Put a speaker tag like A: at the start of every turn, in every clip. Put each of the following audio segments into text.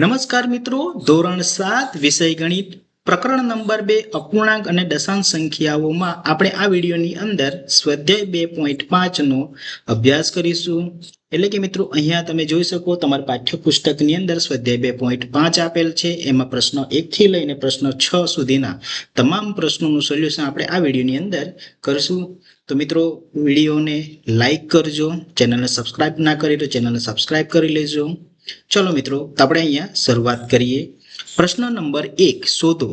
A: નમસ્કાર મિત્રો, ધોરણ 7 વિષય ગણિત પ્રકરણ નંબર 2 અપૂર્ણાંક અને દશાંશ સંખ્યાઓમાં આપણે આ વિડીયોની અંદર સ્વાધ્યાય 2.5 નો અભ્યાસ કરીશું. એટલે કે મિત્રો અહીંયા તમે જોઈ શકો તમારા પાઠ્યપુસ્તકની અંદર સ્વાધ્યાય 2.5 આપેલ છે. એમાં પ્રશ્ન 1 થી લઈને પ્રશ્ન 6 સુધીના તમામ પ્રશ્નોનું સોલ્યુશન આપણે આ વિડીયોની અંદર કરીશું. તો મિત્રો વિડીયોને લાઈક કરજો, ચેનલને સબસ્ક્રાઇબ ના કરી તો ચેનલને સબસ્ક્રાઇબ કરી લેજો. ચલો મિત્રો, આપણે અહીંયા શરૂઆત કરીએ. પ્રશ્ન નંબર 1 શોધો.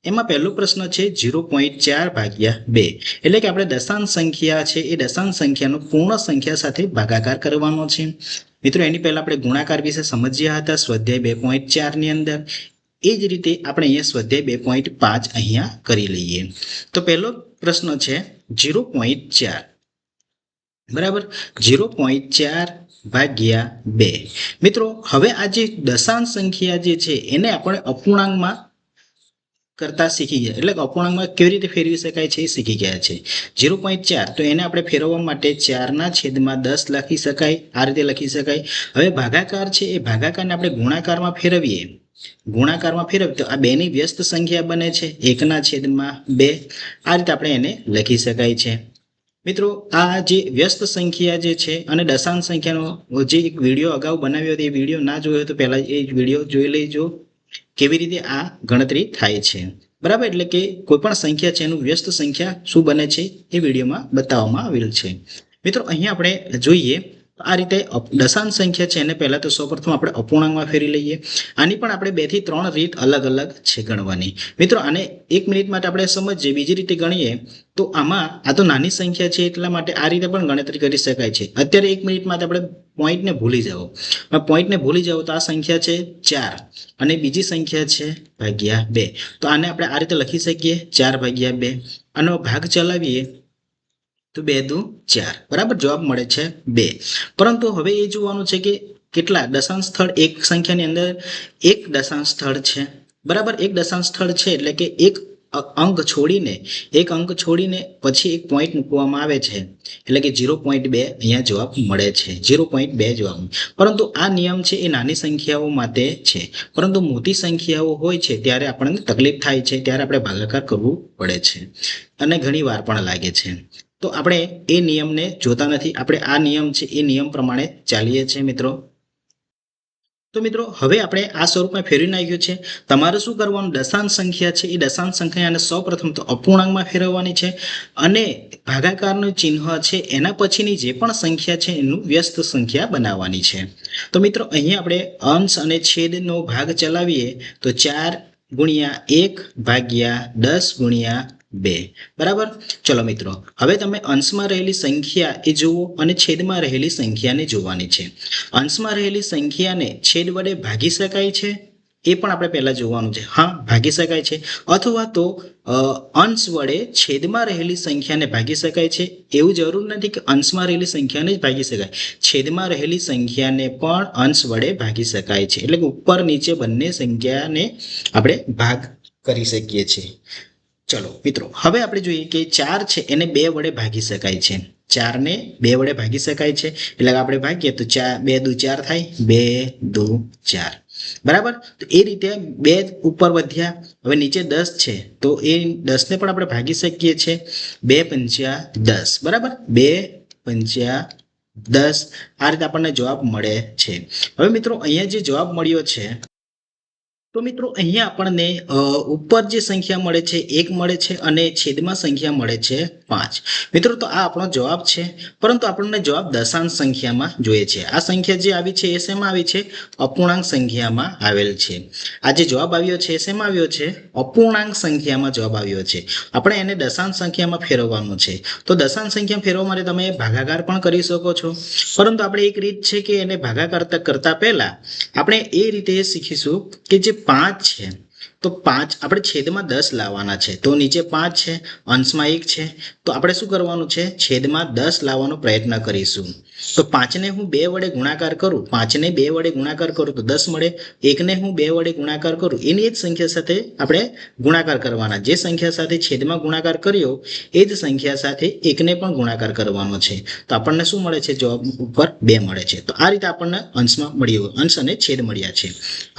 A: એમાં પહેલો પ્રશ્ન છે 0.4 ભાગ્યા 2. એટલે કે આપણે દશાંશ સંખ્યા છે એ દશાંશ સંખ્યાનો પૂર્ણ સંખ્યા સાથે ભાગાકાર કરવાનો છે. મિત્રો એની પહેલા આપણે ગુણાકાર વિશે સમજ્યા હતા સ્વાધ્યાય 2.4 ની અંદર. એ જ રીતે આપણે અહીંયા સ્વાધ્યાય 2.5 અહીંયા કરી લઈએ. તો પહેલો પ્રશ્ન છે 0.4 બરાબર 0.4 ભાગ્યા 2. મિત્રો હવે આ જે દશાંશ સંખ્યા જે છે એને આપણે અપૂર્ણાંકમાં કરતા શીખી ગયા, એટલે કે અપૂર્ણાંકમાં કેવી રીતે ફેરવી શકાય છે એ શીખી ગયા છે. 0.4 તો એને આપણે ફેરવવા માટે 4/10 લખી શકાય, આ રીતે લખી શકાય. હવે ભાગાકાર છે એ ભાગાકારને આપણે ગુણાકારમાં ફેરવીએ, ગુણાકારમાં ફેરવીએ તો આ 2 ની વ્યસ્ત સંખ્યા બને છે 1/2. આ રીતે આપણે એને લખી શકાય છે. મિત્રો આ જે વ્યસ્ત સંખ્યા જે છે અને દશાંશ સંખ્યાનો જે એક વિડીયો અગાઉ બનાવ્યો હતો, એ વિડીયો ના જોયો તો પહેલા એ વિડીયો જોઈ લેજો કેવી રીતે આ ગણતરી થાય છે. બરાબર, એટલે કે કોઈ પણ સંખ્યા છે એનું વ્યસ્ત સંખ્યા શું બને છે એ વિડીયોમાં બતાવવામાં આવેલ છે. મિત્રો અહીંયા આપણે જોઈએ આ રીતે દશાંશ સંખ્યા છે એને પહેલા તો સૌપ્રથમ આપણે અપૂર્ણાંકમાં ફેરવી લઈએ. આની પણ આપણે 2 થી 3 રીત અલગ અલગ છે ગણવાની. મિત્રો આને 1 મિનિટ માટે આપણે સમજીએ, બીજી રીતે ગણીએ તો આમાં આ તો નાની સંખ્યા છે એટલા માટે આ રીતે પણ ગણતરી કરી શકાય છે. અત્યારે 1 મિનિટ માટે આપણે પોઈન્ટને ભૂલી જાઓ. પોઈન્ટને ભૂલી જાઓ તો આ સંખ્યા છે 4 અને બીજી સંખ્યા છે ભાગ્યા 2. તો આને આપણે આ રીતે લખી શકીએ 4/2. આનો ભાગ ચલાવીએ તો 2 દુ 4, બરાબર જવાબ મળે છે 2. પરંતુ હવે એ જોવાનું છે કે કેટલા દશાંશ સ્થળ એક સંખ્યાની અંદર એક દશાંશ સ્થળ છે. બરાબર, એક દશાંશ સ્થળ છે એટલે કે એક અંક છોડીને પછી એક પોઈન્ટ મૂકવામાં આવે છે, એટલે કે 0.2 અહીંયા જવાબ મળે છે. 0.2 જવાબ. પરંતુ આ નિયમ છે એ નાની સંખ્યાઓ માટે છે, પરંતુ મોટી સંખ્યાઓ હોય છે ત્યારે આપણને તકલીફ થાય છે, ત્યારે આપણે ભાગાકાર કરવું પડે છે અને ઘણી વાર પણ લાગે છે. તો આપણે એ નિયમને જોતા નથી, આપણે આ નિયમ છે એ નિયમ પ્રમાણે ચાલીએ છીએ મિત્રો. તો મિત્રો હવે આપણે આ સ્વરૂપમાં ફેરવી નાખ્યું છે. તમારે શું કરવાનું, દશાંશ સંખ્યા છે એ દશાંશ સંખ્યાને સૌપ્રથમ તો અપૂર્ણાંકમાં ફેરવવાની છે અને ભાગાકારનું ચિહ્ન છે એના પછીની જે પણ સંખ્યા છે એનું વ્યસ્ત સંખ્યા બનાવવાની છે. તો મિત્રો અહીંયા આપણે અંશ અને છેદનો ભાગ ચલાવીએ તો 4/1/10/2. બરાબર. ચલો મિત્રો હવે તમે અંશમાં રહેલી સંખ્યા એ જુઓ અને છેદમાં રહેલી સંખ્યાને જોવાની છે. અંશમાં રહેલી સંખ્યાને છેદ વડે ભાગી શકાય છે એ પણ આપણે પહેલા જોવાનું છે. હા, ભાગી શકાય છે, અથવા તો અંશ વડે છેદમાં રહેલી સંખ્યાને ભાગી શકાય છે. એવું જરૂર નથી કે અંશમાં રહેલી સંખ્યાને જ ભાગી શકાય, છેદમાં રહેલી સંખ્યાને પણ અંશ વડે ભાગી શકાય છે. એટલે કે ઉપર નીચે બંને સંખ્યાને આપણે ભાગ કરી શકીએ છીએ. ચલો મિત્રો હવે આપણે જોઈએ કે 4 છે એને 2 વડે ભાગી શકાય છે. 4 ને 2 વડે ભાગી શકાય છે, એટલે આપણે ભાગીએ તો 2 દુ 4 થાય, 2 દુ 4. બરાબર, તો એ રીતે 2 ઉપર વધ્યા. હવે નીચે 10 છે તો એ 10 ને પણ આપણે ભાગી શકીએ છીએ. 2×5 = 10. બરાબર, 2×5 = 10. આ રીતે આપણને જવાબ મળે છે. હવે મિત્રો અહીંયા જે જવાબ મળ્યો છે, તો મિત્રો અહીંયા આપણને ઉપર જે સંખ્યા મળે છે 1 મળે છે અને છેદમાં સંખ્યા મળે છે 5. મિત્રો તો આ આપણો જવાબ છે, પરંતુ આપણને જવાબ દશાંશ સંખ્યામાં જોઈએ છે. આ સંખ્યા જે આવી છે એ શેમાં આવી છે, અપૂર્ણાંક સંખ્યામાં આવેલ છે. આ જે જવાબ આવ્યો છે એ શેમાં આવ્યો છે, અપૂર્ણાંક સંખ્યામાં જવાબ આવ્યો છે. આપણે એને દશાંશ સંખ્યામાં ફેરવવાનું છે. તો દશાંશ સંખ્યા ફેરવવા માટે તમે ભાગાકાર પણ કરી શકો છો, પરંતુ આપણે એક રીત છે કે એને ભાગાકાર કરતા પહેલા આપણે એ રીતે શીખીશું કે જે 5 છે તો 5 આપણે છેદમાં 10 લાવવાના છે, તો નીચે 5 છે, અંશમાં 1 છે, તો આપણે શું કરવાનું છે, છેદમાં 10 લાવવાનો પ્રયત્ન કરીશું. તો 5 ને હું 2 વડે ગુણાકાર કરું, 5 ને 2 વડે ગુણાકાર કરું તો 10 મળે. 1 ને હું 2 વડે ગુણાકાર કરું, એની જ સંખ્યા સાથે આપણે ગુણાકાર કરવાના. જે સંખ્યા સાથે છેદમાં ગુણાકાર કર્યો એ જ સંખ્યા સાથે 1 ને પણ ગુણાકાર કરવાનો છે. તો આપણને શું મળે છે, જવાબ ઉપર 2 મળે છે. તો આ રીતે આપણને અંશમાં મળ્યું, અંશ અને છેદ મળ્યા છે.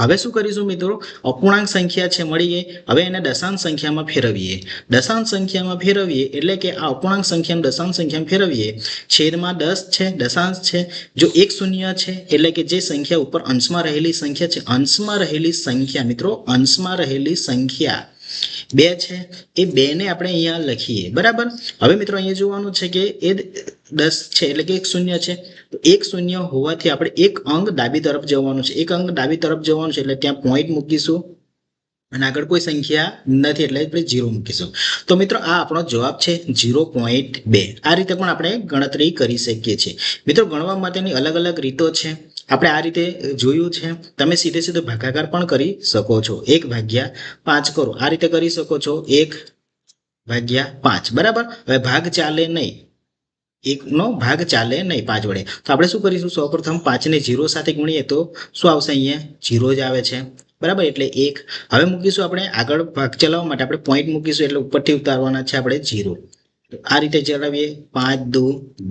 A: હવે શું કરીશું મિત્રો, અપૂર્ણાંક સંખ્યા છે મળી ગઈ, હવે એને દશાંશ સંખ્યામાં ફેરવીએ. દશાંશ સંખ્યામાં ફેરવીએ એટલે કે આ અપૂર્ણાંક સંખ્યાને દશાંશ સંખ્યામાં ફેરવીએ. છેદમાં 10 છે, દશાંશ છે, જો એક શૂન્ય છે એટલે કે જે સંખ્યા ઉપર અંશમાં રહેલી સંખ્યા છે, અંશમાં રહેલી સંખ્યા મિત્રો, અંશમાં રહેલી સંખ્યા 2 છે, એ 2 ને આપણે અહીંયા લખીએ. બરાબર. હવે મિત્રો અહીંયા જોવાનું છે કે એ 10 છે એટલે કે એક શૂન્ય છે, તો એક શૂન્ય હોવાથી આપણે એક અંક ડાબી તરફ જવાનું છે, એક અંક ડાબી તરફ જવાનું છે એટલે ત્યાં પોઈન્ટ મૂકીશું અને આગળ કોઈ સંખ્યા નથી એટલે આપણે 0 મૂકીશું. તો મિત્રો આ આપણો જવાબ છે 0.2. આ રીતે પણ આપણે ગણતરી કરી શકીએ છીએ. મિત્રો ગણવા માટેની અલગ અલગ રીતો છે, આપણે આ રીતે જોયું છે. તમે સીધે સીધો ભાગાકાર પણ કરી શકો છો, 1/5 કરો, આ રીતે કરી શકો છો, 1/5. બરાબર. હવે ભાગ ચાલે નહીં, 1 નો ભાગ ચાલે નહીં 5 વડે, તો આપણે શું કરીશું, સૌપ્રથમ 5 ને 0 સાથે ગુણીએ તો શું આવશે, અહીંયા 0 જ આવે છે. બરાબર, એટલે 1. હવે મૂકીશું આપણે આગળ ભાગ ચલાવવા માટે આપણે પોઈન્ટ મૂકીશું એટલે ઉપરથી ઉતારવાના છે આપણે 0. આ રીતે ચલાવીએ, 5 દુ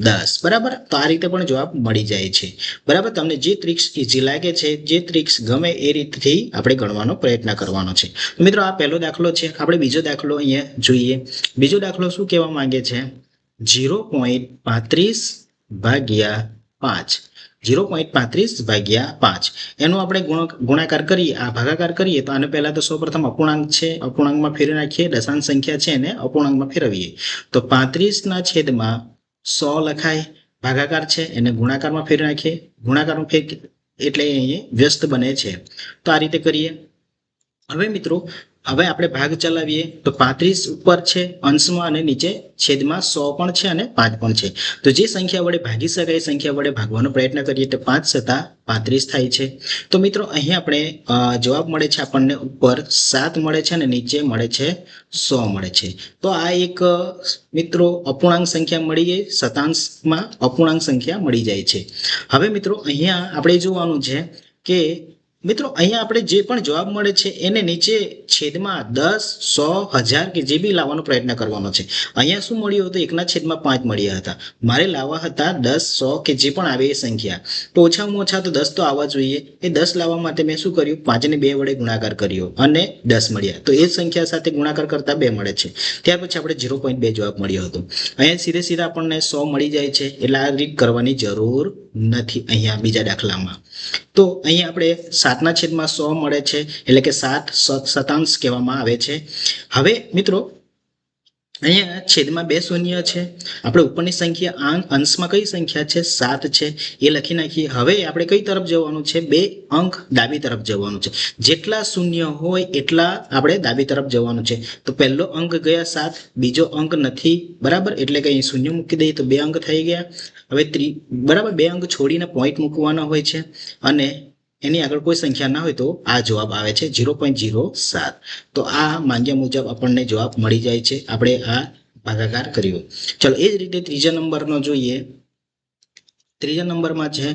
A: 10. બરાબર. તો આ રીતે પણ જવાબ મળી જાય છે. બરાબર. તમને જે ટ્રિક્સ ઈઝી લાગે છે, જે ટ્રિક્સ ગમે એ રીતથી આપણે ગણવાનો પ્રયત્ન કરવાનો છે. મિત્રો આ પહેલો દાખલો છે. આપણે બીજો દાખલો અહીંયા જોઈએ. બીજો દાખલો શું કહેવા માંગે છે, 0.35 ભાગ્યા 5. 0.35/5 એનો આપણે ગુણાકાર કરીએ, આ ભાગાકાર કરીએ તો આને પહેલા તો સૌપ્રથમ અપૂર્ણાંક છે, અપૂર્ણાંકમાં ફેરવી નાખીએ, દશાંશ સંખ્યા છે એને અપૂર્ણાંકમાં ફેરવીએ તો 35 ના છેદમાં 100 લખાય. ભાગાકાર છે એને ગુણાકારમાં ફેરવી નાખીએ, ગુણાકારમાં એટલે અહીં વ્યસ્ત બને છે. તો આ રીતે કરીએ. હવે મિત્રો હવે આપણે ભાગ ચલાવીએ તો 35 ઉપર છે અંશમાં અને નીચે છેદમાં 100 પણ છે અને 5 પણ છે. તો જે સંખ્યા વડે ભાગી શકાય એ સંખ્યા વડે ભાગવાનો પ્રયત્ન કરીએ તો 5 × 35 થાય છે. તો મિત્રો અહીં આપણે જવાબ મળે છે આપણને ઉપર 7 મળે છે અને નીચે મળે છે 100 મળે છે. તો આ એક મિત્રો અપૂર્ણાંક સંખ્યા મળી ગઈ, શતાંશમાં અપૂર્ણાંક સંખ્યા મળી જાય છે. હવે મિત્રો અહીંયા આપણે જોવાનું છે કે મિત્રો અહીંયા આપણે જે પણ જવાબ મળે છે એને નીચે છેદમાં 10, 100, 1000 કે જે બી લાવવાનો પ્રયત્ન કરવાનો છે. અહીંયા શું મળ્યું હતું, 1/5 મળ્યા હતા, મારે લાવવા હતા 10, 100 કે જે પણ આવે એ સંખ્યા. તો ઓછામાં ઓછા તો 10 તો આવવા જોઈએ. એ 10 લાવવા માટે મેં શું કર્યું, 5 ને 2 વડે ગુણાકાર કર્યો અને 10 મળ્યા. તો એ સંખ્યા સાથે ગુણાકાર કરતા 2 મળે છે. ત્યાર પછી આપણે 0.2 જવાબ મળ્યો હતો. અહીંયા સીધે સીધા આપણને 100 મળી જાય છે, એટલે આ રીત કરવાની જરૂર નથી અહીંયા બીજા દાખલામાં. તો અહીંયા આપણે 7/100 મળે છે એટલે કે 7 શતાંશ કહેવામાં આવે છે. હવે મિત્રો અહીંયા છેદમાં 2 શૂન્ય છે, આપણે ઉપરની સંખ્યા અંશમાં કઈ સંખ્યા છે, 7 છે, એ લખી નાખીએ. હવે આપણે કઈ તરફ જવાનું છે, 2 અંક ડાબી તરફ જવાનું છે. જેટલા શૂન્ય હોય એટલા આપણે ડાબી તરફ જવાનું છે. તો પહેલો અંક ગયા 7, બીજો અંક નથી. બરાબર, એટલે કે અહીં શૂન્ય મૂકી દઈએ તો 2 અંક થઈ ગયા. હવે બરાબર 2 અંક છોડીને પોઈન્ટ મૂકવાનો હોય છે અને એની આગળ કોઈ સંખ્યા ના હોય તો આ જવાબ આવે છે 0.07. તો આ માંગ્યા મુજબ આપણને જવાબ મળી જાય છે. આપણે આ ભાગાકાર કર્યો. ચલો એ જ રીતે ત્રીજા નંબરનો જોઈએ. ત્રીજા નંબરમાં છે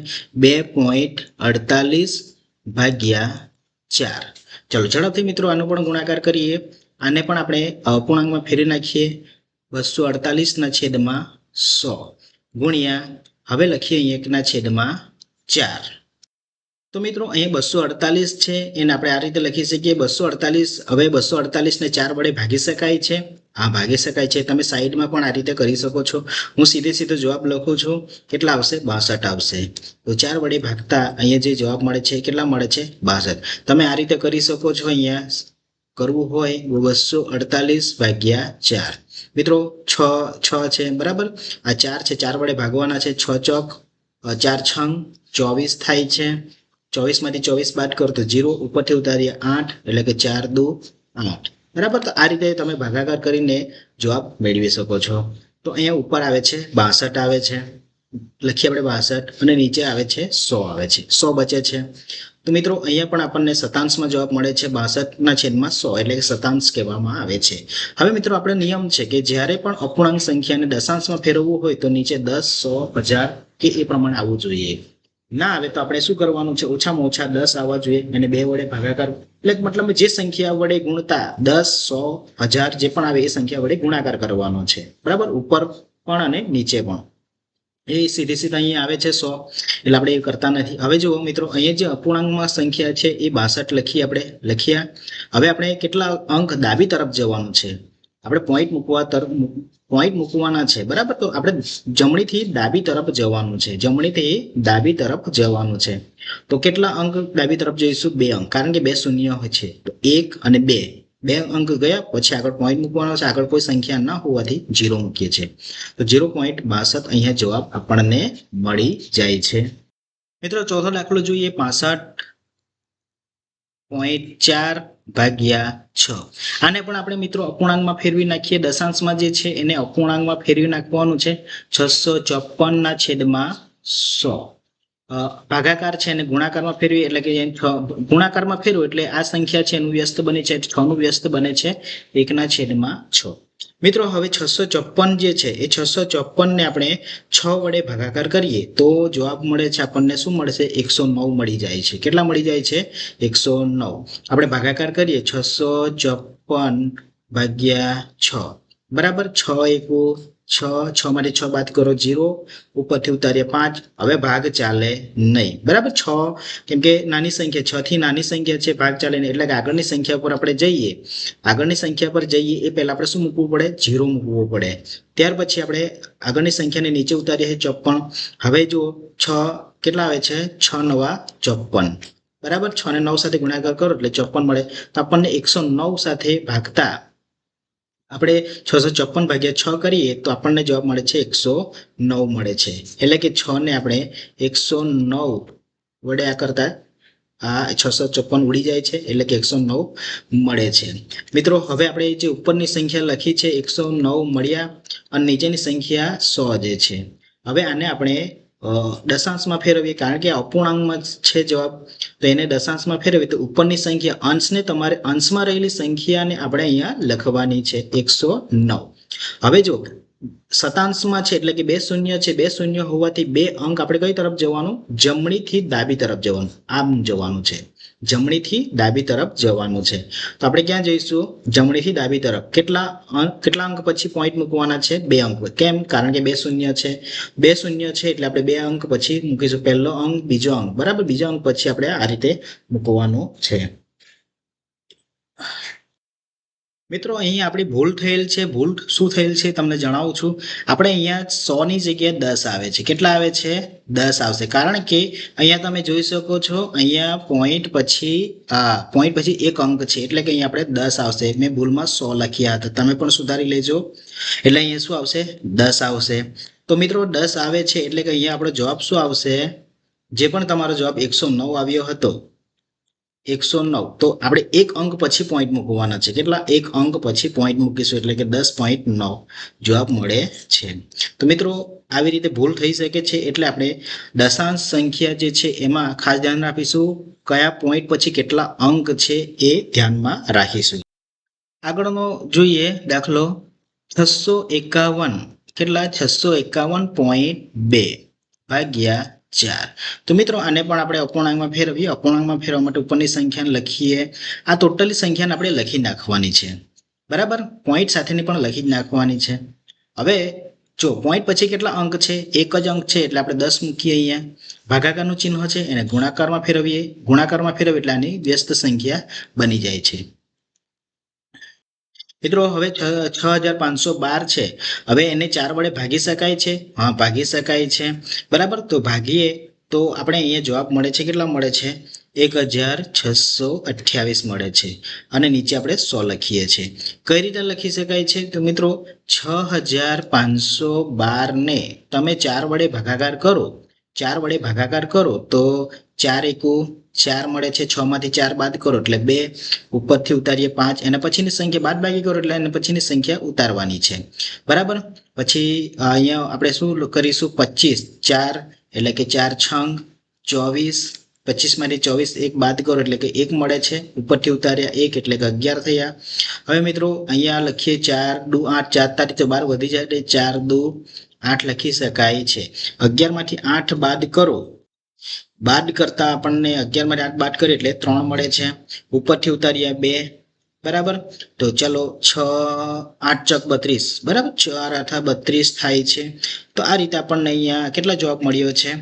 A: 2.48/4. ચલો ઝડપથી મિત્રો આનો પણ ગુણાકાર કરીએ. આને પણ આપણે અપૂર્ણાંકમાં ફેરવી નાખીએ. 248/100 ગુણ્યા હવે લખીએ 1/4. તો મિત્રો અહીંયા 248 છે એને આપણે આ રીતે લખી શકીએ 248. હવે 248 ને 4 વડે ભાગી શકાય છે, હા ભાગી શકાય છે. તમે સાઈડમાં પણ આ રીતે કરી શકો છો. હું સીધો જવાબ લખું છું, કેટલા આવશે, 62 આવશે. તો 4 વડે ભાગતા અહીંયા જે જવાબ મળે છે કેટલા મળે છે, 62. તમે આ રીતે કરી શકો છો. અહીંયા કરવું હોય 248/4. મિત્રો 6 છે, બરાબર. આ 4 છે, 4 વડે ભાગવાના છે. 6 ચોક 4 છંગ 24 થાય છે. 24 માંથી 24 બાદ કરો તો 0, ઉપરથી ઉતારીએ 8 એટલે કે 4 દુ 8. બરાબર. તો આ રીતે તમે ભાગાકાર કરીને જવાબ મેળવી શકો છો. તો અહીંયા ઉપર આવે છે 62 આવે છે, લખીએ આપણે 62 અને નીચે આવે છે 100 આવે છે. 100 બચે છે. તો મિત્રો અહીંયા પણ આપણને શતાંશમાં જવાબ મળે છે 62/100 એટલે કે શતાંશ કહેવામાં આવે છે. હવે મિત્રો આપણે નિયમ છે કે જ્યારે પણ અપૂર્ણાંક સંખ્યાને દશાંશમાં ફેરવવું હોય તો નીચે 10, 100, 1000 કે એ પ્રમાણે આવવું જોઈએ. ના આવે તો આપણે શું કરવાનું છે, ઓછામાં ઓછા 10 આવવા જોઈએ અને 2 વડે ભાગાકાર, એટલે મતલબ જે સંખ્યા વડે ગુણતા 10, 100, 1000 જે પણ આવે એ સંખ્યા વડે ગુણાકાર કરવાનો છે. બરાબર, ઉપર પણ અને નીચે પણ. એ સીધે અહીંયા આવે છે 100, એટલે આપણે એ કરતા નથી. હવે જુઓ મિત્રો, અહીંયા જે અપૂર્ણાંકમાં સંખ્યા છે એ 62 આપણે લખ્યા. હવે આપણે કેટલા અંક ડાબી તરફ જવાનું છે, આપણે પોઈન્ટ મૂકવાના છે. બરાબર, તો આપણે જમણીથી ડાબી તરફ જવાનું છે, જમણીથી ડાબી તરફ જવાનું છે. તો કેટલા અંક ડાબી તરફ જઈશું? 2 અંક, કારણ કે 2 શૂન્ય હોય છે. તો 1 અને 2, 2 અંક ગયા પછી આગળ પોઈન્ટ મૂકવાનો છે. આગળ કોઈ સંખ્યા ના હોવાથી 0 મૂકીએ છીએ. તો 0.62 અહીંયા જવાબ આપણને મળી જાય છે. મિત્રો ચોથો દાખલો જોઈએ. 65.4/6. આને પણ આપણે મિત્રો અપૂર્ણાંકમાં ફેરવી નાખીએ. દશાંશમાં જે છે એને અપૂર્ણાંકમાં ફેરવી નાખવાનું છે. 654/100. ભાગાકાર છે અને ગુણાકારમાં ફેરવી, એટલે કે ગુણાકારમાં ફેરવું એટલે આ સંખ્યા છે એનું વ્યસ્ત બને છે 6 નું વ્યસ્ત બને છે 1/6. મિત્રો હવે 654 જે છે એ 654 ને આપણે 6 વડે ભાગાકાર કરીએ તો જવાબ મળે છે આપણને. શું મળશે? 109 મળી જાય છે. કેટલા મળી જાય છે? 109. આપણે ભાગાકાર કરીએ 654/6. બરાબર, 6 એકુ 6, 6 માંથી 6 બાદ કરો 0, ઉપરથી ઉતારીએ 5. હવે ભાગ ચાલે નહીં. બરાબર, 6 કેમ કે નાની સંખ્યા, 6 થી નાની સંખ્યા છે, ભાગ ચાલે નહીં. એટલે કે આગળની સંખ્યા પર આપણે જઈએ, આગળની સંખ્યા પર જઈએ એ પહેલા આપણે શું મૂકવું પડે? 0 મૂકવું પડે. ત્યાર પછી આપણે આગળની સંખ્યાને નીચે ઉતારીએ 54. હવે જો 6 કેટલા આવે છે? 6 × 9 = 54. બરાબર, 6 ને 9 સાથે ગુણાકાર કરો એટલે 54 મળે. તો આપણને 109 સાથે ભાગતા આપણે 654/6 કરીએ તો આપણને જવાબ મળે છે 109 મળે છે. એટલે કે 6 ને આપણે 109 વડે આ કરતા આ 654 ઉડી જાય છે, એટલે કે 109 મળે છે. મિત્રો હવે આપણે જે ઉપરની સંખ્યા લખી છે 109 મળ્યા અને નીચેની સંખ્યા 100 જે છે. હવે આને આપણે દશાંશમાં ફેરવીએ, કારણ કે અપૂર્ણાંકમાં છે જવાબ, તો એને દશાંશમાં ફેરવીએ તો ઉપરની સંખ્યા અંશને તમારે અંશમાં રહેલી સંખ્યાને આપણે અહીંયા લખવાની છે 109. હવે જો શતાંશમાં છે એટલે કે 2 શૂન્ય છે, 2 શૂન્ય હોવાથી 2 અંક આપણે કઈ તરફ જવાનું? જમણીથી ડાબી તરફ જવાનું. આમ જવાનું છે, જમણીથી ડાબી તરફ જવાનું છે. તો આપણે ક્યાં જઈશું? જમણીથી ડાબી તરફ. કેટલા અંક પછી પોઈન્ટ મૂકવાના છે? 2 અંક. કેમ? કારણ કે 2 શૂન્ય છે, 2 શૂન્ય છે એટલે આપણે 2 અંક પછી મૂકીશું. પહેલો અંક, બીજો અંક. બરાબર, બીજો અંક પછી આપણે આ રીતે મૂકવાનું છે. મિત્રો અહીં આપણી ભૂલ થયેલ છે. ભૂલ શું થયેલ છે તમને જણાવું છું. આપણે અહીંયા 100 ની જગ્યાએ 10 આવે છે. કેટલા આવે છે? 10 આવશે. કારણ કે અહીંયા તમે જોઈ શકો છો, અહીંયા પોઈન્ટ પછી એક અંક છે, એટલે કે અહીંયા આપણે 10 આવશે. મેં ભૂલમાં 100 લખ્યા હતા, તમે પણ સુધારી લેજો. એટલે અહીંયા શું આવશે? 10 આવશે. તો મિત્રો 10 આવે છે એટલે કે અહીંયા આપણો જવાબ શું આવશે? જે પણ તમારો જવાબ 109 આવ્યો હતો, 109, તો આપણે એક અંક પછી પોઈન્ટ મૂકવાના છે. કેટલા? એક અંક પછી પોઈન્ટ મૂકીશું એટલે કે 10.9 જવાબ મળે છે. તો મિત્રો આવી રીતે ભૂલ થઈ શકે છે, એટલે આપણે દશાંશ સંખ્યા જે છે એમાં ખાસ ધ્યાન રાખીશું. કયા પોઈન્ટ પછી કેટલા અંક છે એ ધ્યાનમાં રાખીશું. આગળનો જોઈએ દાખલો 651. કેટલા? 651.2/4. તો મિત્રો આને પણ આપણે અપૂર્ણાંકમાં ફેરવીએ. અપૂર્ણાંકમાં ફેરવવા માટે ઉપરની સંખ્યાને લખીએ. આ ટોટલી સંખ્યાને આપણે લખી નાખવાની છે. બરાબર, પોઈન્ટ સાથેની પણ લખી જ નાખવાની છે. હવે જો પોઈન્ટ પછી કેટલા અંક છે? એક જ અંક છે એટલે આપણે 10 મૂકીએ. અહીંયા ભાગાકારનું ચિહ્ન છે એને ગુણાકારમાં ફેરવીએ. ગુણાકારમાં ફેરવીએ એટલે આની વ્યસ્ત સંખ્યા બની જાય છે. મિત્રો હવે 6512 છે. હવે એને 4 વડે ભાગી શકાય છે? હા, ભાગી શકાય છે. બરાબર, તો ભાગીએ તો આપણે અહીંયા જવાબ મળે છે. કેટલા મળે છે? 1628 મળે છે. અને નીચે આપણે 100 લખીએ છીએ. કઈ રીતે લખી શકાય છે? તો મિત્રો 6512 ને તમે 4 વડે ભાગાકાર કરો. 4 વડે ભાગાકાર કરો તો 4 એકુ 4 મળે છે. 6 માંથી 4 બાદ કરો એટલે 2, ઉપરથી ઉતારીએ 5. એના પછીની સંખ્યા બાદ બાકી કરો એટલે એના પછીની સંખ્યા ઉતારવાની છે. બરાબર, પછી અહીંયા આપણે શું કરીશું? 25, 4 એટલે કે 4 છંગ 24, 25માંથી 24 એક બાદ કરો એટલે કે 1 મળે છે, ઉપરથી ઉતાર્યા 1 એટલે કે 11 થયા. હવે મિત્રો અહીંયા લખીએ 4 દુ 8, 4 તારીખ 12 વધી જાય એટલે 4 દુ 8 લખી શકાય છે. 11 માંથી 8 બાદ કરો, બાદ કરતા આપણને 11 માંથી 8 બાદ કરીએ એટલે 3 મળે છે, ઉપરથી ઉતાર્યા 2. બરાબર, તો ચાલો 6 8 ચોક 32, બરાબર, 4 8 32 થાય છે. તો આ રીતે આપણને અહીંયા કેટલા જવાબ મળ્યો છે?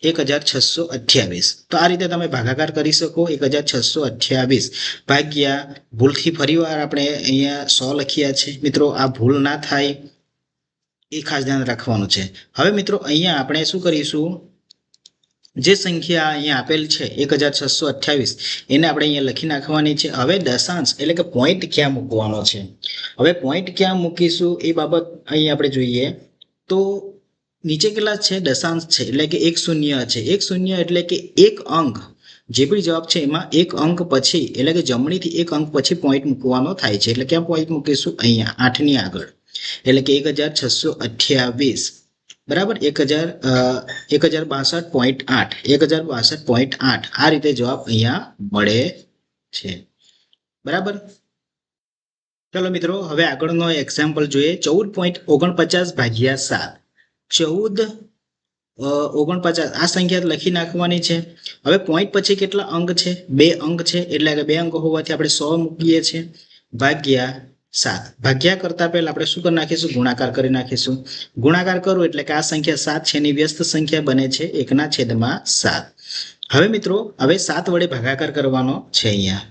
A: 1628. તો આ રીતે તમે ભાગાકાર કરી શકો. 1628 ભાગ્યા, ભૂલથી ફરીવાર આપણે અહીંયા 100 લખ્યા છે. મિત્રો આ ભૂલ ના થાય એ ખાસ ધ્યાન રાખવાનું છે. હવે મિત્રો અહીંયા આપણે શું કરીશું, જે સંખ્યા અહીંયા આપેલ છે 1628 એને આપણે અહીંયા લખી નાખવાની છે. હવે દશાંશ એટલે કે પોઈન્ટ ક્યાં મૂકવાનો છે, હવે પોઈન્ટ ક્યાં મૂકીશું એ બાબત અહીં આપણે જોઈએ. તો નીચે કેટલા છે? દશાંશ છે એટલે કે 1 0 છે. 1 0 એટલે કે એક અંક, જે પણ જવાબ છે એમાં એક અંક પછી એટલે કે જમણીથી એક અંક પછી પોઈન્ટ મૂકવાનો થાય છે. એટલે ક્યાં પોઈન્ટ મૂકીશું? અહીંયા 8 ની આગળ, એટલે કે 1628. બરાબર, 1062.8 1062.8 આ રીતે જવાબ અહીંયા મળે છે. બરાબર, ચલો મિત્રો હવે આગળનો એક્ઝામ્પલ જોઈએ. 14.49 ભાગ્યા 7, 14.49 આ સંખ્યા લખી નાખવાની છે. હવે પોઈન્ટ પછી કેટલા અંક છે? 2 અંક છે, એટલે કે 2 અંક હોવાથી આપણે 100 મૂકીએ છીએ, ભાગ્યા 7. ભાગ્યા કરતા પહેલા આપણે શું કરી નાખીશું? ગુણાકાર કરી નાખીશું. ગુણાકાર કરો એટલે કે આ સંખ્યા 7 છે એની વ્યસ્ત સંખ્યા બને છે 1/7. હવે મિત્રો હવે 7 વડે ભાગાકાર કરવાનો છે અહીંયા.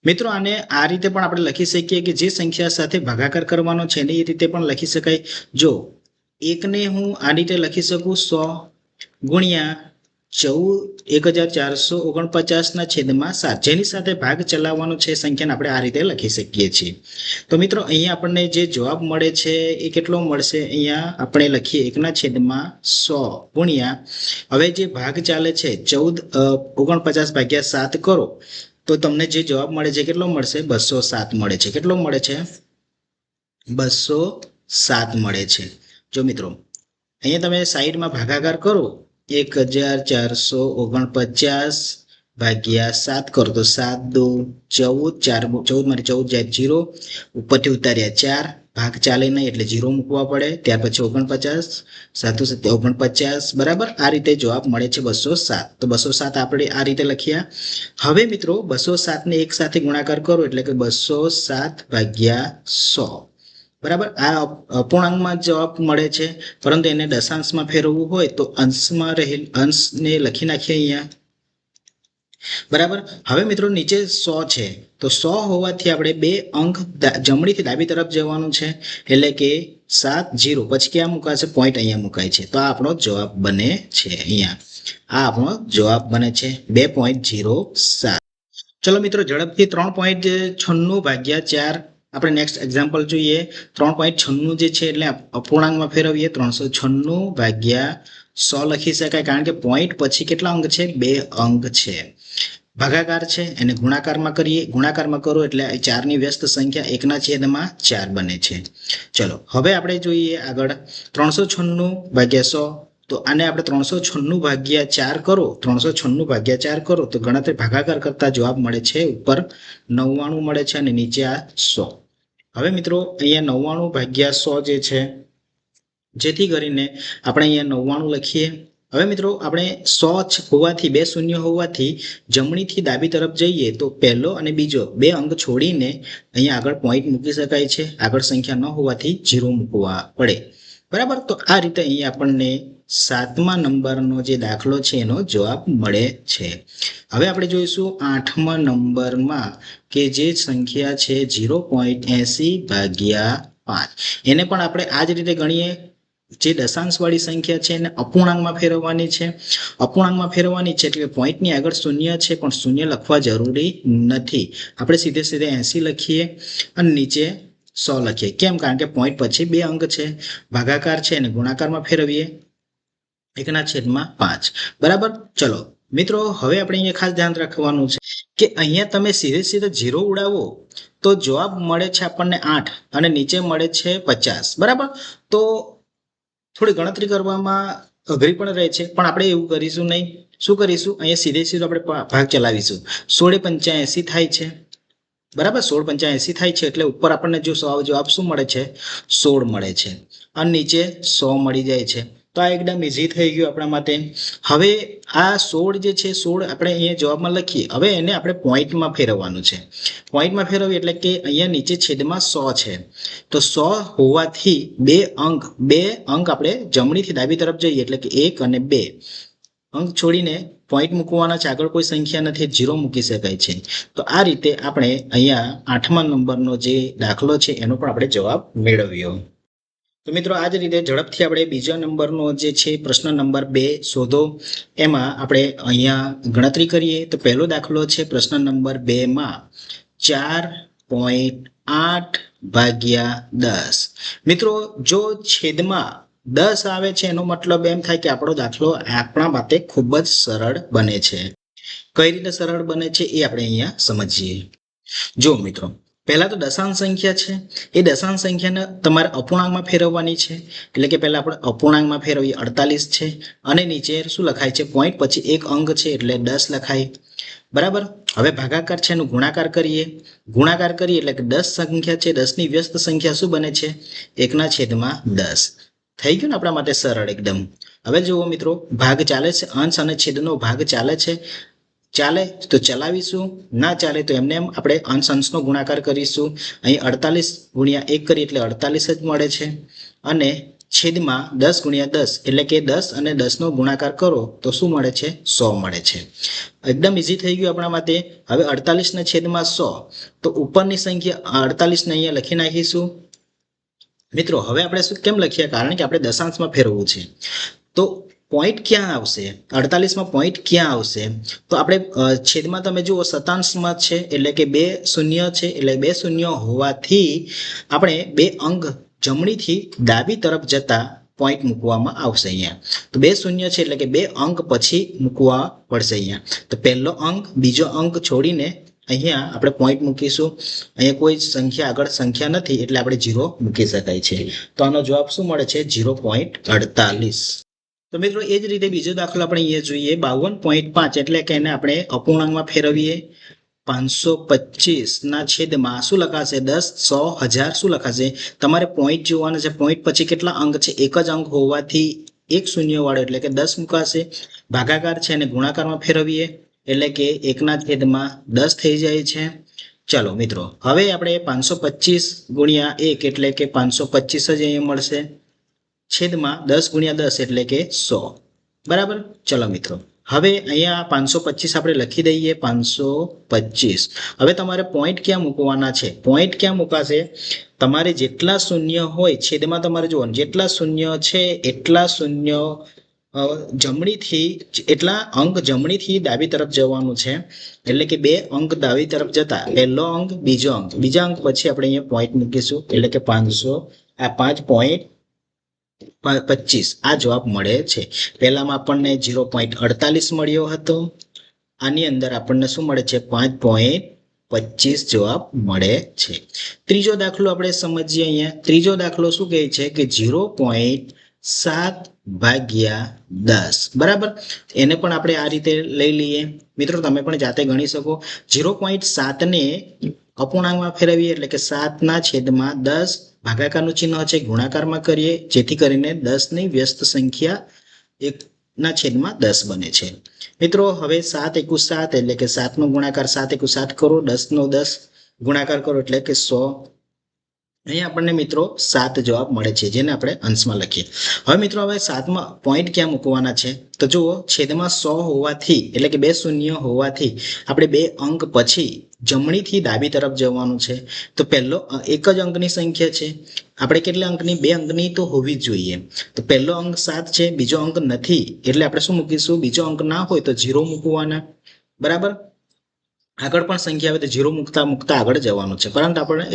A: મિત્રો આને આ રીતે પણ આપણે લખી શકીએ કે જે સંખ્યા સાથે ભાગાકાર કરવાનો છે એ રીતે પણ લખી શકાય. જો 1 ને હું આ રીતે લખી શકું 100 ગુણ્યા 1449/7 જેની સાથે ભાગ ચલાવવાનો છે સંખ્યાને આપણે આ રીતે લખી શકીએ છીએ. તો મિત્રો અહીંયા આપણને જે જવાબ મળે છે એ કેટલો મળશે? અહીંયા આપણે લખીએ 1/100 ગુણ્યા, હવે જે ભાગ ચાલે છે 49/7 કરો તો તમને જે જવાબ મળે છે કેટલો મળશે? 207 મળે છે. કેટલો મળે છે? 207 મળે છે. જો મિત્રો અહીંયા તમે સાઈડમાં ભાગાકાર કરો, 1449/7 કરો તો 7 દુ 14, 14 માંથી 14 જાય 0, ઉપરથી ઉતાર્યા 4, ભાગ ચાલે નહીં એટલે 0 મૂકવા પડે, ત્યાર પછી 49 7 49. બરાબર, આ રીતે જવાબ મળે છે 207. તો 207 આપણે આ રીતે લખ્યા. હવે મિત્રો 207 ને એક સાથે ગુણાકાર કરો એટલે કે 207/100. બરાબર, આ અપૂર્ણાંકમાં જવાબ મળે છે, પરંતુ એને દશાંશમાં ફેરવવું હોય તો અંશમાં રહેલ અંશને લખી નાખીએ અહીંયા. બરાબર, હવે મિત્રો નીચે 100 છે તો 100 હોવાથી આપણે 2 અંક જમણીથી ડાબી તરફ જવાનું છે, એટલે કે 7 0 પછી ક્યાં મુકાશે? પોઈન્ટ અહીંયા મુકાય છે. તો આ આપણો જવાબ બને છે અહીંયા. આ આપણો જવાબ બને છે 2.07. ચલો મિત્રો ઝડપથી 3.96/4 આપણે નેક્સ્ટ એક્ઝામ્પલ જોઈએ. 3.96 જે છે એટલે અપૂર્ણાંકમાં ફેરવીએ 396/100 લખી શકાય, કારણ કે પોઈન્ટ પછી કેટલા અંક છે? 2 અંક છે. ભાગાકાર છે એને ગુણાકારમાં કરીએ, ગુણાકારમાં કરો એટલે 4 ની વ્યસ્ત સંખ્યા 1/4 બને છે. ચલો હવે આપણે જોઈએ આગળ 396/100. તો આને આપણે 396/4 કરો, 396/4 કરો તો ગણતરી ભાગાકાર કરતા જવાબ મળે છે ઉપર 99 મળે છે અને નીચે આ 100. હવે મિત્રો અહીંયા 99/100 જે છે, જેથી કરીને આપણે અહીંયા 99 લખીએ. હવે મિત્રો આપણે 100 હોવાથી 2 શૂન્ય હોવાથી જમણીથી ડાબી તરફ જઈએ તો પહેલો અને બીજો 2 અંક છોડીને અહીંયા આગળ પોઈન્ટ મૂકી શકાય છે. આગળ સંખ્યા ન હોવાથી 0 મૂકવા પડે. બરાબર, તો આ રીતે અહીંયા આપણને 7મા નંબરનો જે દાખલો છે એનો જવાબ મળે છે. હવે આપણે જોઈશું 8મા નંબરમાં કે જે સંખ્યા છે 0.80/5. એને પણ આપણે આ જ રીતે ગણીએ. જે દશાંશવાળી સંખ્યા છે એને અપૂર્ણાંકમાં ફેરવવાની છે. અપૂર્ણાંકમાં ફેરવવાની છે એટલે પોઈન્ટની આગળ 0 છે, પણ 0 લખવા જરૂરી નથી. આપણે સીધે 80 લખીએ અને નીચે 100 લખીએ. કેમ? કારણ કે પોઈન્ટ પછી 2 અંક છે. ભાગાકાર છે અને ગુણાકારમાં ફેરવીએ 1/5. બરાબર, ચલો મિત્રો હવે આપણે અહીંયા ખાસ ધ્યાન રાખવાનું છે કે અહીંયા તમે સીધે 0 ઉડાવો તો જવાબ મળે છે આપણને 8 અને નીચે મળે છે 50. બરાબર, તો થોડી ગણતરી કરવામાં અઘરી પણ રહે છે, પણ આપણે એવું કરીશું નહીં. શું કરીશું, અહીંયા સીધે સીધો આપણે ભાગ ચલાવીશું. 16 × 85 થાય છે, બરાબર. 16 × 85 થાય છે એટલે ઉપર આપણને જો જવાબ શું મળે છે, 16 મળે છે અને નીચે 100 મળી જાય છે. તો આ એકદમ ઇઝી થઈ ગયું આપણા માટે. હવે આ 16 જે છે 16 આપણે અહીંયા જવાબમાં લખીએ. હવે એને આપણે પોઈન્ટમાં ફેરવવાનું છે. પોઈન્ટમાં ફેરવીએ એટલે કે અહીંયા નીચે છેદમાં 100 છે, તો 100 હોવાથી બે અંક આપણે જમણીથી ડાબી તરફ જઈએ એટલે કે 1 અને 2 અંક છોડીને પોઈન્ટ મૂકવાના છે, આગળ કોઈ સંખ્યા નથી, 0 મૂકી શકાય છે. તો આ રીતે આપણે અહીંયા 8મા નંબરનો જે દાખલો છે એનો પણ આપણે જવાબ મેળવ્યો. તો મિત્રો આ જ રીતે ઝડપથી આપણે બીજા નંબરનો જે છે પ્રશ્ન નંબર 2 શોધો. એમાં આપણે અહીંયા ગણતરી કરીએ તો પહેલો દાખલો છે પ્રશ્ન નંબર 2 માં 4.8/10. મિત્રો જો છેદમાં 10 આવે છે એનો મતલબ એમ થાય કે આપણો દાખલો આપણા માટે ખૂબ જ સરળ બને છે. કઈ રીતે સરળ બને છે એ આપણે અહીંયા સમજીએ. જો મિત્રો પહેલા તો દશાંશ સંખ્યા છે, એ દશાંશ સંખ્યાને તમારે અપૂર્ણાંકમાં ફેરવવાની છે. એટલે કે પહેલા આપણે અપૂર્ણાંકમાં ફેરવીએ, 48 છે અને નીચે શું લખાય છે, પોઈન્ટ પછી એક અંક છે એટલે 10 લખાય, બરાબર. હવે ભાગાકાર છે એનો ગુણાકાર કરીએ. ગુણાકાર કરીએ એટલે કે 10 સંખ્યા છે, 10 ની વ્યસ્ત સંખ્યા શું બને છે, 1/10. થઈ ગયું ને આપણા માટે સરળ એકદમ. હવે જુઓ મિત્રો, ભાગ ચાલે છે, અંશ અને છેદનો ભાગ ચાલે છે. ચાલે તો ચલાવીશું, ના ચાલે તો એમને એમ આપણે અંશનો ગુણાકાર કરીશું. અહીં 48 × 1 કરીએ એટલે 48 જ મળે છે અને છેદમાં 10 × 10 એટલે કે 10 અને 10નો ગુણાકાર કરો તો શું મળે છે, 100 મળે છે. એકદમ ઇઝી થઈ ગયું આપણા માટે. હવે 48 ને છેદમાં 100 તો ઉપરની સંખ્યા 48 ને અહીંયા લખી નાખીશું. મિત્રો હવે આપણે શું કેમ લખીએ, કારણ કે આપણે દશાંશમાં ફેરવવું છે. તો પોઈન્ટ ક્યાં આવશે, 48માં પોઈન્ટ ક્યાં આવશે, તો આપણે છેદમાં તમે જુઓ શતાંશમાં છે એટલે કે 2 શૂન્ય છે, એટલે 2 શૂન્ય હોવાથી આપણે 2 અંક જમણીથી ડાબી તરફ જતા પોઈન્ટ મૂકવામાં આવશે અહીંયા. તો 2 શૂન્ય છે એટલે કે 2 અંક પછી મૂકવા પડશે અહીંયા. તો પહેલો અંક બીજો અંક છોડીને અહીંયા આપણે પોઈન્ટ મૂકીશું. અહીંયા કોઈ સંખ્યા આગળ સંખ્યા નથી એટલે આપણે 0 મૂકી શકાય છે. તો આનો જવાબ શું મળે છે, 0.48. તો મિત્રો એ જ રીતે બીજો દાખલો આપણે અહીંયા જોઈએ 52.5 એટલે કે એને આપણે અપૂર્ણાંકમાં ફેરવીએ. 525 ના છેદમાં શું લખાશે, 10, 100, 1000 શું લખાશે, તમારે પોઈન્ટ જોવાના છે. પોઈન્ટ પછી કેટલા અંક છે, એક જ અંક હોવાથી એક શૂન્ય વાળો એટલે કે 10 મુકાશે. ભાગાકાર છે અને ગુણાકારમાં ફેરવીએ એટલે કે 1/10 થઈ જાય છે. ચાલો મિત્રો હવે આપણે 525 × 1 એટલે કે 525 જ અહીંયા મળશે, છેદમાં 10 × 10 એટલે કે 100, બરાબર. ચલો મિત્રો હવે અહીંયા 525 આપણે લખી દઈએ, 525. હવે તમારે પોઈન્ટ ક્યાં મૂકવાના છે, પોઈન્ટ ક્યાં મુકાશે, તમારે જેટલા શૂન્ય હોય છેદમાં તમારે જોવાનું, જેટલા શૂન્ય છે એટલા શૂન્ય જમણીથી એટલા અંક જમણીથી ડાબી તરફ જવાનું છે. એટલે કે 2 અંક ડાબી તરફ જતા પહેલો અંક બીજો અંક, બીજા અંક પછી આપણે અહીંયા પોઈન્ટ મૂકીશું એટલે કે 5.25 આ જવાબ મળે છે. પહેલામાં આપણને 0.48 મળ્યો હતો, આની અંદર આપણને શું મળે છે, 5.25 જવાબ મળે છે. ત્રીજો દાખલો આપણે સમજીએ. અહીંયા ત્રીજો દાખલો શું કહે છે કે 0.7/10, બરાબર. એને પણ આપણે આ રીતે લઈ લઈએ. મિત્રો તમે પણ જાતે ગણી શકો. 0.7 ને અપૂર્ણાંકમાં ફેરવીએ એટલે કે 7/10, ભાગાકારનું ચિહ્ન છે, ગુણાકારમાં કરીએ જેથી કરીને 10 ની વ્યસ્ત સંખ્યા 1/10 બને છે. મિત્રો હવે 7 × 7 એટલે કે 7 નો ગુણાકાર 7 × 7 કરો, 10 નો 10 ગુણાકાર કરો એટલે કે 100. અહીંયા આપણને મિત્રો 7 જવાબ મળે છે, જેને આપણે અંશમાં લખીએ. હવે મિત્રો હવે 7માં પોઈન્ટ ક્યાં મૂકવાના છે, તો જુઓ છેદમાં 100 હોવાથી એટલે કે 2 શૂન્ય હોવાથી આપણે 2 અંક પછી જમણીથી ડાબી તરફ જવાનું છે. તો પહેલો એક જ અંકની સંખ્યા છે, આપણે કેટલા અંકની, 2 અંકની તો હોવી જ જોઈએ. તો પહેલો અંક 7 છે, બીજો અંક નથી એટલે આપણે શું મૂકીશું, બીજો અંક ના હોય તો 0 મૂકવાના, બરાબર. આગળ પણ સંખ્યા આવે તો 0 મૂકતા મૂકતા આગળ જવાનું છે, પરંતુ આપણને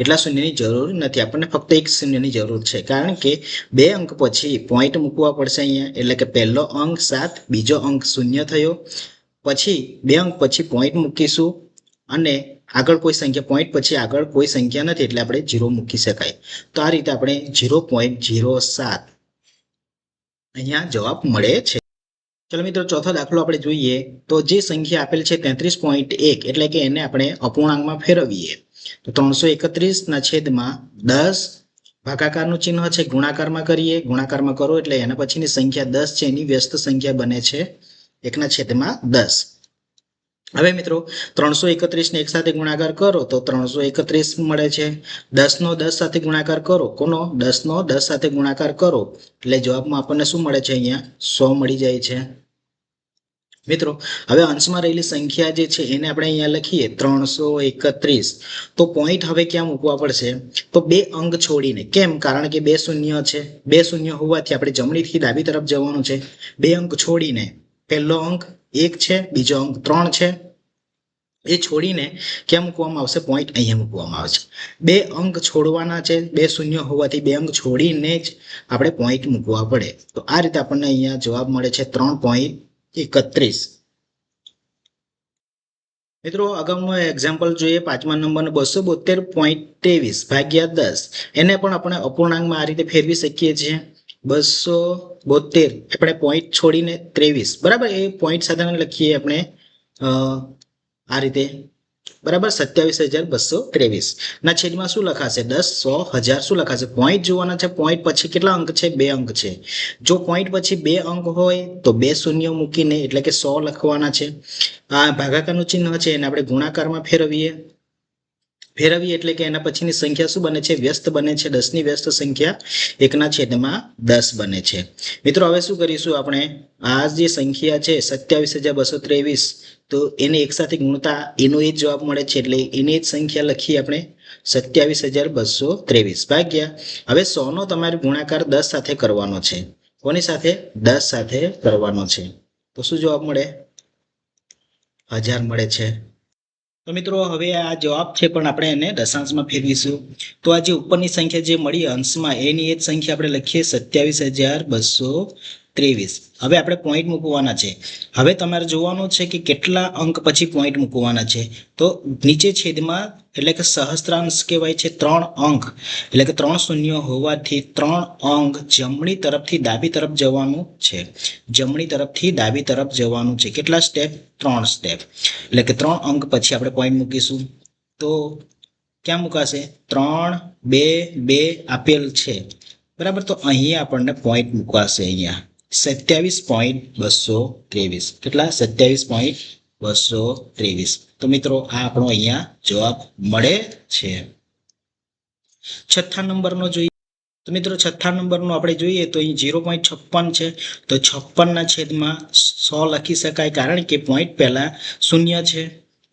A: એટલા શૂન્યની જરૂર નથી, આપણને ફક્ત એક શૂન્યની જરૂર છે, કારણ કે 2 અંક પછી પોઈન્ટ મૂકવા પડશે અહીંયા. એટલે કે પહેલો અંક 7, બીજો અંક 0 થયો, પછી 2 અંક પછી પોઈન્ટ મૂકીશું અને આગળ કોઈ સંખ્યા, પોઈન્ટ પછી આગળ કોઈ સંખ્યા નથી એટલે આપણે 0 મૂકી શકાય. તો આ રીતે આપણે 0.07 અહીંયા જવાબ મળે છે. ચલો મિત્રો, ચોથો દાખલો આપણે જોઈએ તો જે સંખ્યા આપેલ છે 33.1 એટલે કે એને આપણે અપૂર્ણાંકમાં ફેરવીએ તો 331/10 ભાગાકારનું ચિહ્ન છે, ગુણાકારમાં કરીએ, ગુણાકારમાં કરો એટલે એના પછીની સંખ્યા 10 છે એની વ્યસ્ત સંખ્યા બને છે 1/10. હવે મિત્રો 331 ને એક સાથે ગુણાકાર કરો તો 331 મળે છે. 10 નો 10 સાથે ગુણાકાર કરો, કોનો 10 નો 10 સાથે ગુણાકાર કરો એટલે જવાબમાં આપણને શું મળે છે? અહીંયા 100 મળી જાય છે. મિત્રો હવે અંશમાં રહેલી સંખ્યા જે છે એને આપણે અહીંયા લખીએ 331, તો પોઈન્ટ હવે ક્યાં મૂકવા પડશે? તો બે અંક છોડીને. કેમ? કારણ કે બે શૂન્ય છે, બે શૂન્ય હોવાથી આપણે જમણીથી ડાબી તરફ જવાનું છે. બે અંક છોડીને પહેલો અંક 1 છે, બીજો અંક 3 છે, એ છોડીને ક્યાં મૂકવામાં આવશે? પોઈન્ટ અહીંયા મૂકવામાં આવે છે. બે અંક છોડવાના છે, બે શૂન્ય હોવાથી બે અંક છોડીને જ આપણે પોઈન્ટ મૂકવા પડે. તો આ રીતે આપણને અહીંયા જવાબ મળે છે 3.31. મિત્રો અગાઉનો એક્ઝામ્પલ જોઈએ, 5મા નંબરનો 272.23 ભાગ્યા 10. એને પણ આપણે અપૂર્ણાંકમાં આ રીતે ફેરવી શકીએ છીએ. 272 આપણે પોઈન્ટ છોડીને 23, બરાબર, એ પોઈન્ટ સાથે લખીએ આપણે આ રીતે, બરાબર, 27,223 ના છેદમાં શું લખાશે? 10, 100, 1000 શું લખાશે? પોઈન્ટ જોવાના છે. પોઈન્ટ પછી કેટલા અંક છે? 2 અંક છે. જો પોઈન્ટ પછી 2 અંક હોય તો 2 શૂન્ય મૂકીને એટલે કે 100 લખવાના છે. આ ભાગાકારનું ચિહ્ન છે એને આપણે ગુણાકારમાં ફેરવીએ એટલે કે એના પછીની સંખ્યા શું બને છે? વ્યસ્ત બને છે. 10 ની વ્યસ્ત સંખ્યા 1/10 બને છે. મિત્રો હવે શું કરીશું આપણે? આ જે સંખ્યા છે 27,223, તો એને એક સાથે ગુણતા એનો એ જ જવાબ મળે છે એટલે એની જ સંખ્યા લખીએ આપણે 27,223 ભાગ્યા. હવે 100 નો તમારે ગુણાકાર 10 સાથે કરવાનો છે. કોની સાથે? 10 સાથે કરવાનો છે. તો શું જવાબ મળે? 1000 મળે છે. તો મિત્રો હવે આ જવાબ છે પણ આપણે એને દશાંશમાં ફેરવીશું. તો આ જે ઉપરની સંખ્યા જે મળી અંશમાં એની એ જ સંખ્યા આપણે લખીએ 27,223. હવે આપણે પોઈન્ટ મૂકવાના છે. હવે તમારે જોવાનું છે કે કેટલા અંક પછી પોઈન્ટ મૂકવાના છે. તો નીચે છેદમાં એટલે કે સહસ્ત્રાંશ કહેવાય છે 3 અંક, એટલે કે 3 શૂન્ય હોવાથી 3 અંક જમણી તરફથી ડાબી તરફ જવાનું છે. જમણી તરફથી ડાબી તરફ જવાનું છે. કેટલા સ્ટેપ? 3 સ્ટેપ. એટલે કે 3 અંક પછી આપણે પોઈન્ટ મૂકીશું. તો ક્યાં મુકાશે? 3, 2, 2 આપેલ છે, બરાબર. તો અહીંયા આપણને પોઈન્ટ મૂકવાશે અહીંયા 27.223. કેટલા? 27.223. તો મિત્રો આ આપણો અહીંયા જવાબ મળે છે. છઠ્ઠા નંબરનો જોઈએ તો મિત્રો છઠ્ઠા નંબરનો આપણે જોઈએ તો અહીં 0.56 છે. તો 56 ના છેદમાં 100 લખી શકાય, કારણ કે પોઈન્ટ પહેલા શૂન્ય છે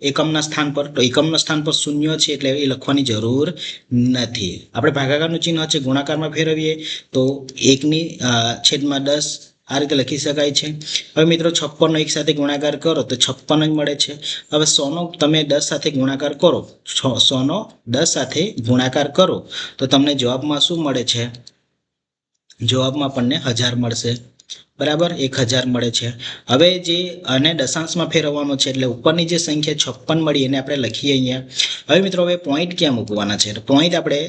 A: એકમના સ્થાન પર. તો એકમના સ્થાન પર શૂન્ય છે એટલે એ લખવાની જરૂર નથી. આપણે ભાગાકારનું ચિહ્ન છે ગુણાકારમાં ફેરવીએ તો 1/10 આ રીતે લખી શકાય છે. હવે મિત્રો 56 નો એક સાથે ગુણાકાર કરો તો 56 જ મળે છે. હવે 100 નો તમે 10 સાથે ગુણાકાર કરો, 100 નો 10 સાથે ગુણાકાર કરો તો તમને જવાબમાં શું મળે છે? જવાબમાં આપણને 1000 મળશે, બરાબર, 1000 મળે છે. હવે જે આને દશાંશમાં ફેરવવાનો છે એટલે ઉપરની જે સંખ્યા 56 મળી એને આપણે લખીએ અહીંયા. હવે મિત્રો હવે પોઈન્ટ ક્યાં મૂકવાના છે? પોઈન્ટ આપણે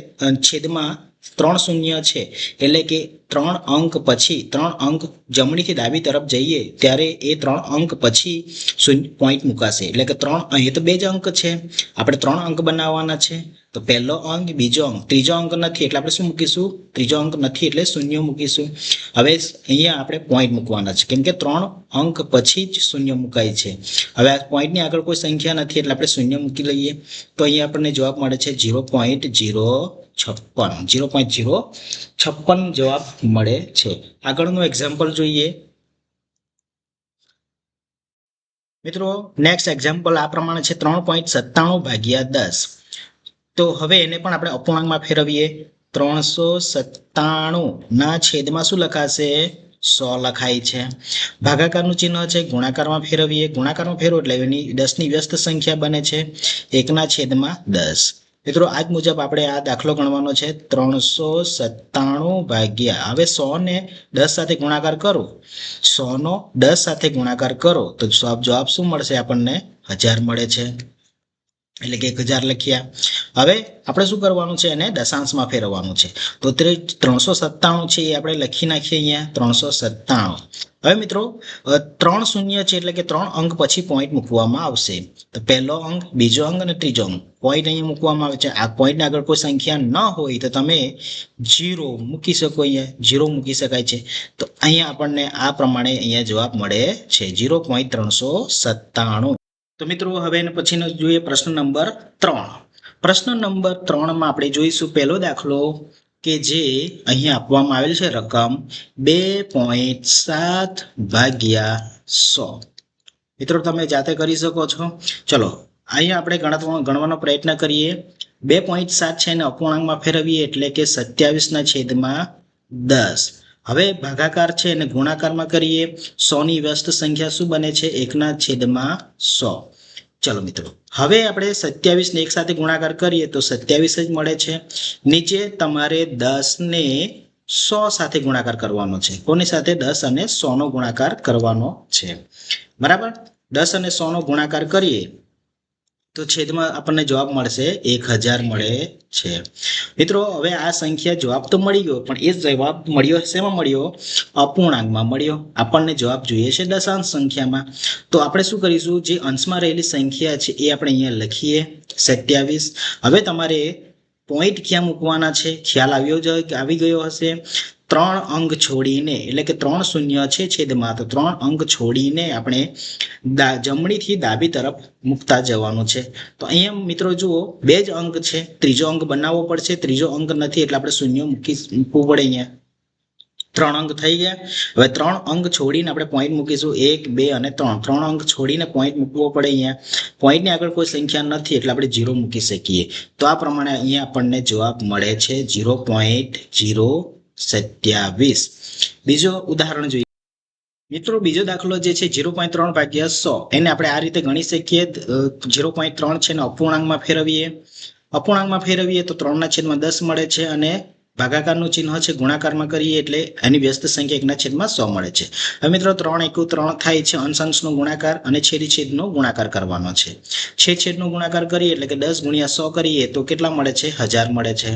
A: છેદમાં 3 શૂન્ય છે એટલે કે 3 અંક પછી 3 અંક જમણીથી ડાબી તરફ જઈએ ત્યારે એ 3 અંક પછી પોઈન્ટ મુકાશે. એટલે કે 3, અહીં તો 2 જ અંક છે, આપણે 3 અંક બનાવવાના છે. તો પહેલો અંક, બીજો અંક, ત્રીજો અંક નથી એટલે આપણે શું મૂકીશું? ત્રીજો અંક નથી એટલે શૂન્ય મૂકીશું. હવે અહીંયા આપણે પોઈન્ટ મૂકવાના છે કેમ કે 3 અંક પછી જ શૂન્ય મુકાય છે. હવે આ પોઈન્ટની આગળ કોઈ સંખ્યા નથી એટલે આપણે શૂન્ય મૂકી લઈએ. તો અહીંયા આપણને જવાબ મળે છે 0.056 જવાબ મળે છે. આગળનું એક્ઝામ્પલ જોઈએ મિત્રો. નેક્સ્ટ એક્ઝામ્પલ આ પ્રમાણે છે 3.97 ભાગ્યા 10. તો હવે એને પણ આપણે અપૂર્ણાંકમાં ફેરવીએ. 397 ના છેદમાં શું લખાશે? 100 લખાય છે. ભાગાકારનું ચિહ્ન છે ગુણાકારમાં ફેરવીએ. ગુણાકારમાં ફેરવો એટલે એની 10 ની વ્યસ્ત સંખ્યા બને છે 1/10. મિત્રો આજ મુજબ આપણે આ દાખલો ગણવાનો છે 397 ભાગ્યા. હવે 100 ને 10 સાથે ગુણાકાર કરો, 100 નો 10 સાથે ગુણાકાર કરો તો જવાબ શું મળશે? આપણને 1000 મળે છે. એટલે કે 1000 લખ્યા. હવે આપણે શું કરવાનું છે? એને દશાંશમાં ફેરવવાનું છે. તો 397 છે એ આપણે લખી નાખીએ અહીંયા 397. હવે મિત્રો 3 શૂન્ય છે એટલે કે 3 અંક પછી પોઈન્ટ મૂકવામાં આવશે. તો પહેલો અંક, બીજો અંક અને ત્રીજો અંક પોઈન્ટ અહીંયા મૂકવામાં આવે છે. આ પોઈન્ટની આગળ કોઈ સંખ્યા ન હોય તો તમે 0 મૂકી શકો. અહીંયા 0 મૂકી શકાય છે. તો અહીંયા આપણને આ પ્રમાણે અહીંયા જવાબ મળે છે 0.397. તો મિત્રો હવે એના પછીનો જોઈએ પ્રશ્ન નંબર 3. પ્રશ્ન નંબર 3 માં આપણે જોઈશું પહેલો દાખલો કે જે અહીંયા આપવામાં આવેલ છે રકમ 2.7 ભાગ્યા 100. મિત્રો તમે જાતે કરી શકો છો. ચલો અહીંયા આપણે ગણવાનો પ્રયત્ન કરીએ. 2.7 છે એને અપૂર્ણાંકમાં ફેરવીએ એટલે કે 27/10. હવે ભાગાકાર છે એને ગુણાકારમાં કરીએ. 100 ની વ્યસ્ત સંખ્યા શું બને છે? 1/100. ચલો મિત્રો હવે આપણે 27 ને એક સાથે ગુણાકાર કરીએ તો 27 જ મળે છે. નીચે તમારે 10 ને 100 સાથે ગુણાકાર કરવાનો છે. કોની સાથે? 10 અને 100 નો ગુણાકાર કરવાનો છે. બરાબર, 10 અને 100 નો ગુણાકાર કરીએ તો છેદમાં આપણને જવાબ મળશે 1000 મળે છે. મિત્રો હવે આ સંખ્યા જવાબ તો મળી ગયો, પણ એ જવાબ મળ્યો શેમાં મળ્યો? અપૂર્ણાંકમાં મળ્યો. આપણને જવાબ જોઈએ છે દશાંશ સંખ્યામાં. તો આપણે શું કરીશું? જે અંશમાં રહેલી સંખ્યા છે એ આપણે અહીંયા લખીએ 27. હવે તમારે પોઈન્ટ ક્યાં મૂકવાના છે ખ્યાલ આવી ગયો હશે. 3 અંક છોડીને એટલે કે 3 શૂન્ય છે છેદમાં, તો 3 અંક છોડીને આપણે જમણીથી ડાબી તરફ મૂકતા જવાનું છે. તો અહીંયા મિત્રો જુઓ 2 જ અંક છે, ત્રીજો અંક બનાવવો પડશે. ત્રીજો અંક નથી એટલે આપણે શૂન્ય મૂકવું પડે. અહીંયા 3 અંક થઈ ગયા. હવે 3 અંક છોડીને આપણે પોઈન્ટ મૂકીશું 1, 2 અને 3. 3 અંક છોડીને પોઈન્ટ મૂકવો પડે. અહીંયા પોઈન્ટની આગળ કોઈ સંખ્યા નથી એટલે આપણે 0 મૂકી શકીએ. તો આ પ્રમાણે અહીંયા આપણને જવાબ મળે છે 0.027. બીજો ઉદાહરણ જોઈએ મિત્રો. બીજો દાખલો જે છે 0.3 ભાગ્યા 100 એને આપણે આ રીતે ગણી શકીએ. 0.3 છે ને અપૂર્ણાંકમાં ફેરવીએ તો 3/10 મળે છે અને ભાગાકારનું ચિહ્ન છે ગુણાકારમાં કરીએ એટલે એની વ્યસ્ત સંખ્યા 1/100 મળે છે. હવે મિત્રો 3 × 3 થાય છે. અંશ-અંશનો ગુણાકાર અને છેદ-છેદનો ગુણાકાર કરવાનો છે. છેદ-છેદનો ગુણાકાર કરીએ એટલે કે 10 × 100 કરીએ તો કેટલા મળે છે? 1000 મળે છે.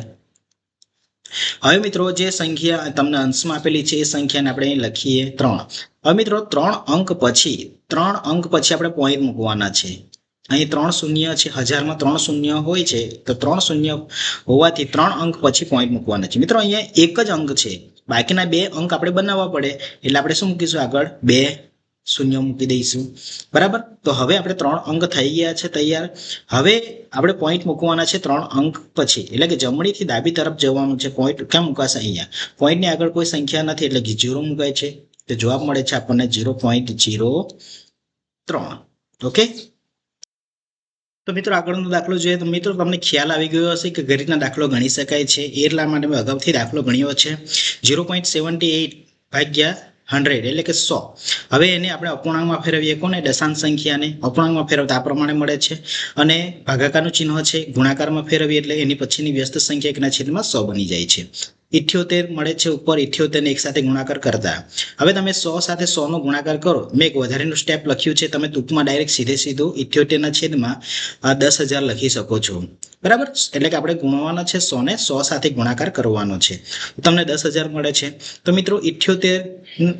A: હવે મિત્રો જે સંખ્યા તમને અંશમાં આપેલી છે એ સંખ્યાને આપણે અહીં લખીએ 3. હવે મિત્રો 3 અંક પછી આપણે પોઈન્ટ મૂકવાના છે. અહીં 3 શૂન્ય છે. 1000માં 3 શૂન્ય હોય છે તો 3 શૂન્ય હોવાથી 3 અંક પછી પોઈન્ટ મૂકવાના છે. મિત્રો અહીંયા એક જ અંક છે, બાકીના 2 અંક આપણે બનાવવા પડે એટલે આપણે શું મૂકીશું? આગળ 2 શૂન્ય મૂકી દઈશું. બરાબર, તો હવે આપણે 3 અંક થઈ ગયા છે તૈયાર. હવે આપણે પોઈન્ટ મૂકવાના છે 3 અંક પછી, એટલે કે જમણીથી ડાબી તરફ જવાનું છે. પોઈન્ટ ક્યાં મૂકાશે? અહીંયા. પોઈન્ટની આગળ કોઈ સંખ્યા નથી એટલે 0 મુકાય છે. તો જવાબ મળે છે આપણને 0.03. ઓકે, તો મિત્રો આગળનો દાખલો જોઈએ. તો મિત્રો તમને ખ્યાલ આવી ગયો હશે કે કઈ રીતના દાખલો ગણી શકાય છે. એટલા માટે મેં અગાઉથી દાખલો ગણ્યો છે. 0.78 ભાગ્યા 100 એટલે કે 100. હવે એને આપણે અપૂર્ણાંકમાં ફેરવીએ. કોને? દશાંશ સંખ્યાને. અપૂર્ણાંકમાં ફેરવતા આ પ્રમાણે મળે છે અને ભાગાકારનું ચિહ્ન છે ગુણાકારમાં ફેરવીએ એટલે એની પછીની વ્યસ્ત સંખ્યા 1/100 બની જાય છે. 78 મળે છે ઉપર. 78 ને એક સાથે ગુણાકાર કરતા હવે તમે 100 સાથે 100 નો ગુણાકાર કરો. મેં એક વધારેનું સ્ટેપ લખ્યું છે, તમે ટૂંકમાં ડાયરેક્ટ સીધું 78/1000 લખી શકો છો. બરાબર, એટલે કે આપણે ગુણવાનો છે 100 ને 100 સાથે ગુણાકાર કરવાનો છે. તમને 10,000 મળે છે. તો મિત્રો 78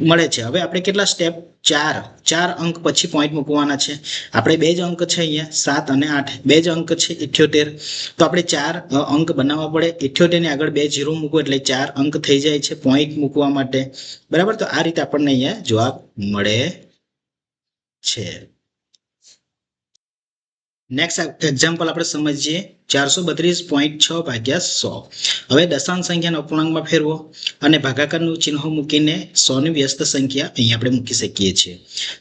A: મળે છે. હવે આપણે કેટલા સ્ટેપ? 4 અંક પછી પોઈન્ટ મૂકવાના છે. આપણે 2 જ અંક છે અહીંયા 7 અને 8, 2 જ અંક છે 78. તો આપણે 4 અંક બનાવવા પડે. 78 ની આગળ 2 0 મૂકો એટલે 4 અંક થઈ જાય છે પોઈન્ટ મૂકવા માટે. બરાબર, તો આ રીતે આપણને અહીંયા જવાબ મળે છે. નેક્સ્ટ એક્ઝામ્પલ આપણે સમજીએ 432.6 ભાગ્યા 100. હવે દશાંશ સંખ્યાને અપૂર્ણાંકમાં ફેરવો અને ભાગાકારનું ચિહ્ન મૂકીને 100 ની વ્યસ્ત સંખ્યા અહીં આપણે મૂકી શકીએ છીએ.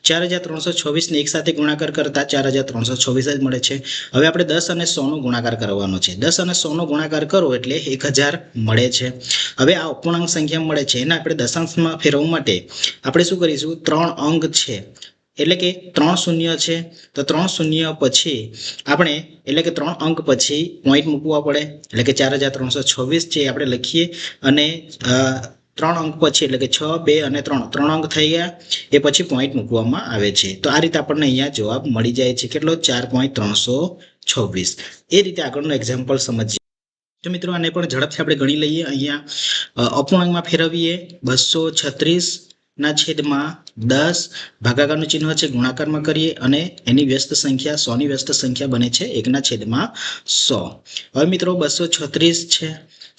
A: 4326 ને એક સાથે ગુણાકાર કરતા 4326 જ મળે છે. હવે આપણે 10 અને 100 નો ગુણાકાર કરવાનો છે. 10 અને 100 નો ગુણાકાર કરો એટલે 1000 મળે છે. હવે આ અપૂર્ણાંક સંખ્યા મળે છે એને આપણે દશાંશમાં ફેરવવા માટે આપણે શું કરીશું? 3 અંક છે એટલે કે 3 શૂન્ય છે તો 3 શૂન્ય પછી આપણે એટલે કે 3 અંક પછી પોઈન્ટ મૂકવા પડે એટલે કે 4326 છે આપણે લખીએ અને 3 અંક પછી એટલે કે 6, 2 અને 3 અંક થઈ ગયા એ પછી પોઈન્ટ મૂકવામાં આવે છે. તો આ રીતે આપણને અહીંયા જવાબ મળી જાય છે. કેટલો? 4.326. એ રીતે આગળનો એક્ઝામ્પલ સમજીએ. તો મિત્રો આને પણ ઝડપથી આપણે ગણી લઈએ. અહીંયા અપૂર્ણાંકમાં ફેરવીએ 236 ના છેદમાં 10 ભાગાકારનું ચિહ્ન છે ગુણાકારમાં કરીએ અને એની વ્યસ્ત સંખ્યા 100 ની વ્યસ્ત સંખ્યા બને છે 1 ના છેદમાં 100. હવે મિત્રો 236 છે.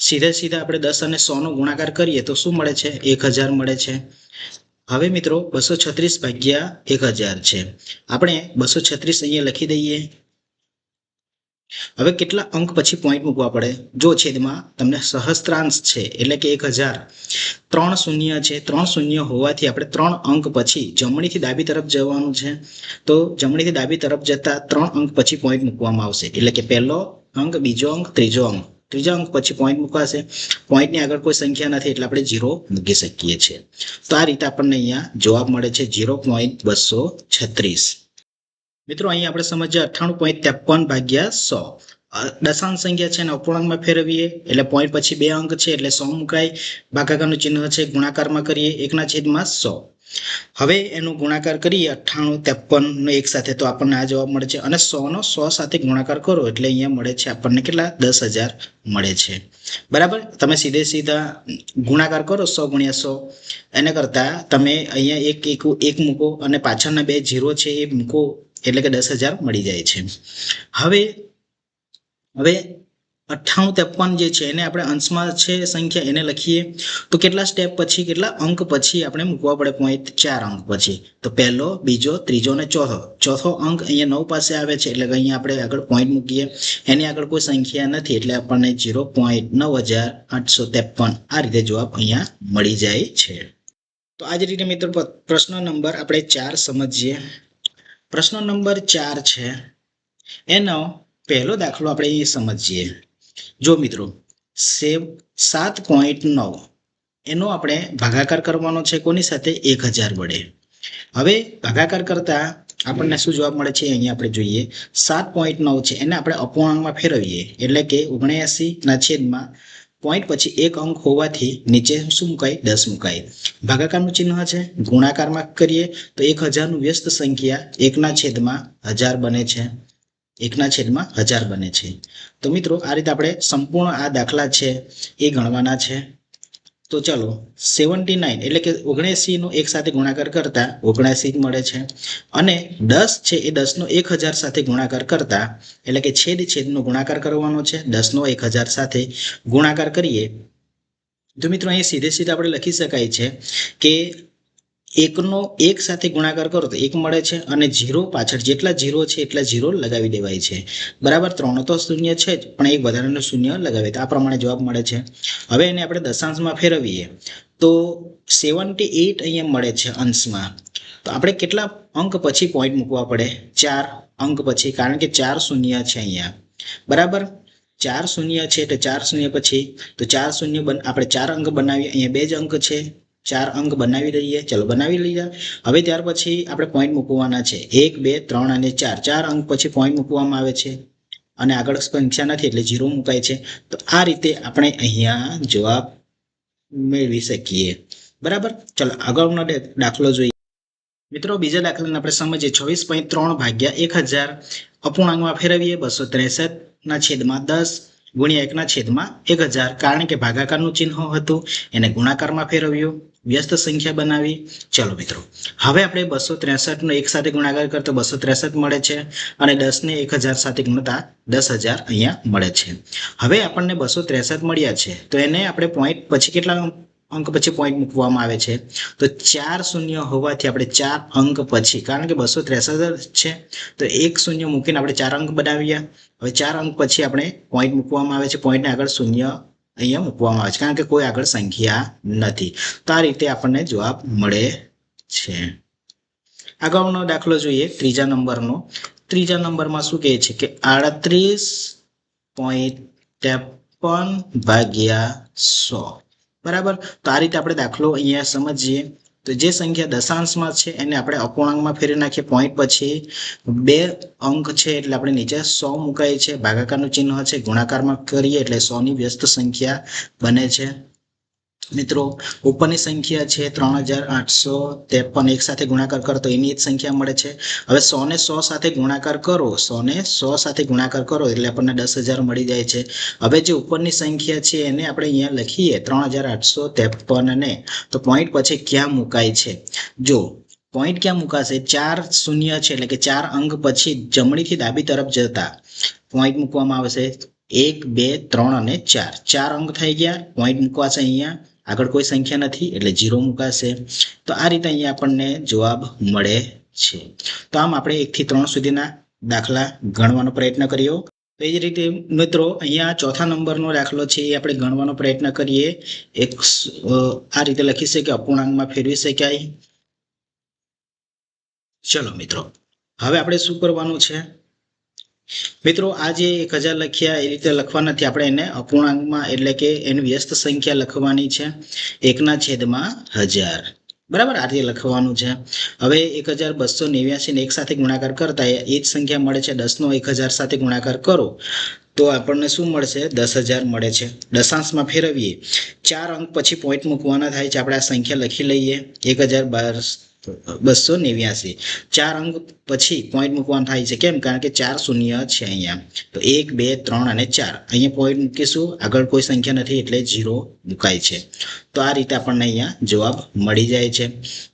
A: સીધા આપણે 10 અને 100 નો ગુણાકાર કરીએ તો શું મળે છે? 1000 મળે છે. હવે મિત્રો 236 ભાગ્યા 1000 છે. આપણે 236 અહીંયા લખી દઈએ. હવે કેટલા અંક પછી પોઈન્ટ મૂકવા પડે? જો છેદમાં તમને સહસ્ત્રાંશ છે એટલે કે 1000 3 શૂન્ય છે. 3 શૂન્ય હોવાથી આપણે 3 અંક પછી જમણીથી ડાબી તરફ જવાનું છે. તો જમણીથી ડાબી તરફ જતા 3 અંક પછી પોઈન્ટ મૂકવામાં આવશે. એટલે કે પહેલો અંક, બીજો અંક, ત્રીજો અંક. ત્રીજા અંક પછી પોઈન્ટ મૂકાશે. પોઈન્ટની આગળ કોઈ સંખ્યા નથી એટલે આપણે 0 મૂકી શકીએ છીએ. તો આ રીતે આપણને અહીંયા જવાબ મળે છે 0.236. મિત્રો અહીંયા આપણે સમજીએ 98.53 ભાગ્યા 100. દશાંશ સંખ્યા છે અને અપૂર્ણાંકમાં ફેરવીએ એટલે પોઈન્ટ પછી 2 અંક છે એટલે 100 મુકાય. ભાગાકારનું ચિહ્ન છે ગુણાકારમાં કરીએ 1 ના છેદમાં 100. હવે એનો ગુણાકાર કરીએ 98, 53 નો એક સાથે તો આપણને આ જવાબ મળે છે. અને 100 નો 100 સાથે ગુણાકાર કરો એટલે અહીંયા મળે છે આપણને કેટલા? 10,000 મળે છે. બરાબર. તમે સીધા ગુણાકાર કરો 100 ગુણ્યા 100. એને કરતા તમે અહીંયા એક મૂકો અને પાછળના 2 0 છે એ મૂકો એટલે કે 10,000 મળી જાય છે. હવે 98, 53 જે છે એને આપણે અંશમાં છે સંખ્યા એને લખીએ તો કેટલા સ્ટેપ પછી, કેટલા અંક પછી આપણે મૂકવા પડે પોઈન્ટ? 4 અંક પછી. તો પહેલો, બીજો, ત્રીજો અને ચોથો અંક અહીંયા 9 પાસે આવે છે એટલે કે અહીંયા આપણે આગળ પોઈન્ટ મૂકીએ. એની આગળ કોઈ સંખ્યા નથી એટલે આપણને 0.9853 આ રીતે જવાબ અહીંયા મળી જાય છે. તો આ જ રીતે મિત્રો પ્રશ્ન નંબર આપણે 4 સમજીએ. પ્રશ્ન નંબર 4 છે એનો પહેલો દાખલો આપણે એ સમજીએ. જો મિત્રો 7.9 એનો આપણે ભાગાકાર કરવાનો છે કોની સાથે? 1000 વડે. હવે ભાગાકાર કરતા આપણને શું જવાબ મળે છે અહીંયા આપણે જોઈએ. 7.9 છે એને આપણે અપૂર્ણાંકમાં ફેરવીએ એટલે કે 79 ના છેદમાં પોઈન્ટ પછી 1 અંક હોવાથી નીચે શું મુકાય? 10 મુકાય. ભાગાકારનું ચિહ્ન છે ગુણાકારમાં કરીએ તો 1000 નું વ્યસ્ત સંખ્યા 1 ના છેદમાં 1000 બને છે. 1 ના છેદમાં 1000 બને છે. તો મિત્રો આ રીતે આપણે સંપૂર્ણ આ દાખલા છે એ ગણવાના છે. તો ચાલો 79 એટલે કે 79 નો 1 સાથે ગુણાકાર કરતા 79 મળે છે. અને 10 છે એ 10 નો 1000 સાથે ગુણાકાર કરતા એટલે કે છેદનો ગુણાકાર કરવાનો છે. 10 નો 1000 સાથે ગુણાકાર કરીએ તો મિત્રો અહીં સીધે આપણે લખી શકાય છે કે 1 નો 1 સાથે ગુણાકાર કરો તો 1 મળે છે અને 0 પાછળ જેટલા 0 છે એટલા 0 લગાવી દેવાય છે. બરાબર. 3 તો શૂન્ય છે જ પણ એક વધારાનું શૂન્ય લગાવે તો આ પ્રમાણે જવાબ મળે છે. હવે એને આપણે દશાંશમાં ફેરવીએ તો 78 અહીંયા મળે છે અંશમાં. તો આપણે કેટલા અંક પછી પોઈન્ટ મૂકવા પડે? 4 અંક પછી, કારણ કે 4 શૂન્ય છે અહીંયા. બરાબર. 4 શૂન્ય છે એટલે 4 શૂન્ય પછી તો 4 શૂન્ય આપણે 4 અંક બનાવીએ. અહીંયા 2 જ અંક છે, 4 અંક બનાવી લઈએ. ચલો બનાવી લઈએ. હવે ત્યાર પછી આપણે પોઈન્ટ મૂકવાના છે 1, 2, 3 અને 4. 4 અંક પછી પોઈન્ટ મૂકવામાં આવે છે અને આગળ સંખ્યા નથી એટલે 0 મુકાય છે. તો આ રીતે આપણે અહીંયા જવાબ મેળવી શકીએ. બરાબર. ચલો આગળનો દાખલો જોઈએ. મિત્રો બીજા દાખલાને આપણે સમજીએ. 24.3 ભાગ્યા 1000 અપૂર્ણાંકમાં ફેરવીએ 263 ના છેદમાં 10 ગુણ્યા 1 ના છેદમાં 1000. કારણ કે ભાગાકારનું ચિહ્ન હતું એને ગુણાકારમાં ફેરવ્યું, વ્યસ્ત સંખ્યા બનાવી. ચલો મિત્રો હવે આપણે 263 નો 1 સાથે ગુણાકાર કરતો 263 મળે છે અને 10 ને 1000 સાથે ગુણતા 10,000 અહીંયા મળે છે. હવે આપણને 263 મળ્યા છે તો એને આપણે પોઈન્ટ પછી કેટલા અંક પછી પોઈન્ટ મૂકવામાં આવે છે? તો 4 શૂન્ય હોવાથી આપણે 4 અંક પછી, કારણ કે 263 છે તો 1 શૂન્ય મૂકીને આપણે 4 અંક બનાવ્યા. હવે 4 અંક પછી આપણે પોઈન્ટ મૂકવામાં આવે છે. પોઈન્ટને આગળ શૂન્ય અહીંયા મૂકવામાં આવે છે કારણ કે કોઈ આગળ સંખ્યા નથી. તો આ રીતે આપણને જવાબ મળે છે. આગળનો દાખલો જોઈએ ત્રીજા નંબરનો. ત્રીજા નંબરમાં શું કહે છે કે 38.53 ભાગ્યા 100. બરાબર. તો આ રીતે આપણે દાખલો અહીંયા સમજીએ. તો જે સંખ્યા દશાંશમાં છે એને આપણે અપૂર્ણાંકમાં ફેરવી નાખીએ. પોઈન્ટ પછી 2 અંક છે એટલે આપણે નીચે 100 મુકાય છે. ભાગાકારનું ચિહ્ન છે ગુણાકારમાં કરીએ એટલે 100 ની વ્યસ્ત સંખ્યા બને છે. મિત્રો ઉપરની સંખ્યા છે 3853 એક સાથે ગુણાકાર કરો તો એની જ સંખ્યા મળે છે. હવે 100 ને 100 સાથે ગુણાકાર કરો, 100 ને 100 સાથે ગુણાકાર કરો એટલે આપણને 10,000 મળી જાય છે. હવે જે ઉપરની સંખ્યા છે એને આપણે અહીંયા લખીએ 3853 ને, તો પોઈન્ટ પછી ક્યાં મુકાય છે? જો પોઈન્ટ ક્યાં મુકાશે? 4 શૂન્ય છે એટલે કે 4 અંક પછી જમણીથી ડાબી તરફ જતા પોઈન્ટ મૂકવામાં આવશે. 1 2 3 અને 4 4 અંક થઈ ગયા. પોઈન્ટ મૂકવાશે અહીંયા, આગળ કોઈ સંખ્યા નથી એટલે 0 મુકાશે. તો આ રીતે અહીંયા આપણને જવાબ મળે છે. તો આમ આપણે 1 થી 3 સુધીના દાખલા ગણવાનો પ્રયત્ન કર્યો. તો એ જ રીતે મિત્રો અહીંયા ચોથા નંબરનો દાખલો છે એ આપણે ગણવાનો પ્રયત્ન કરીએ. આ રીતે લખી છે કે અપૂર્ણાંકમાં ફેરવી શકાય. ચલો મિત્રો, હવે આપણે શું કરવાનું છે? મિત્રો આ જે 1000 લખ્યા એ રીતે લખવા નથી, આપણે એને અપૂર્ણાંકમાં એટલે કે એની વ્યસ્ત સંખ્યા લખવાની છે. 1/1000 બરાબર, આ રીતે લખવાનું છે. હવે 1289 ને 1 સાથે ગુણાકાર કરતા એ જ સંખ્યા મળે છે. 10 નો 1000 સાથે ગુણાકાર કરો તો આપણને શું મળશે? 10,000 મળે છે. દશાંશમાં ફેરવીએ, 4 અંક પછી પોઈન્ટ મૂકવાના થાય છે. આપણે આ સંખ્યા લખી લઈએ 1289. 4 અંક પછી પોઈન્ટ મૂકવાનું થાય છે. કેમ? કારણ કે 4 શૂન્ય છે અહીંયા. તો 1 2 3 અને 4 અહીંયા પોઈન્ટ મૂકીશું, આગળ કોઈ સંખ્યા નથી એટલે 0 મુકાય છે. તો આ રીતે આપણને અહીંયા જવાબ મળી જાય છે.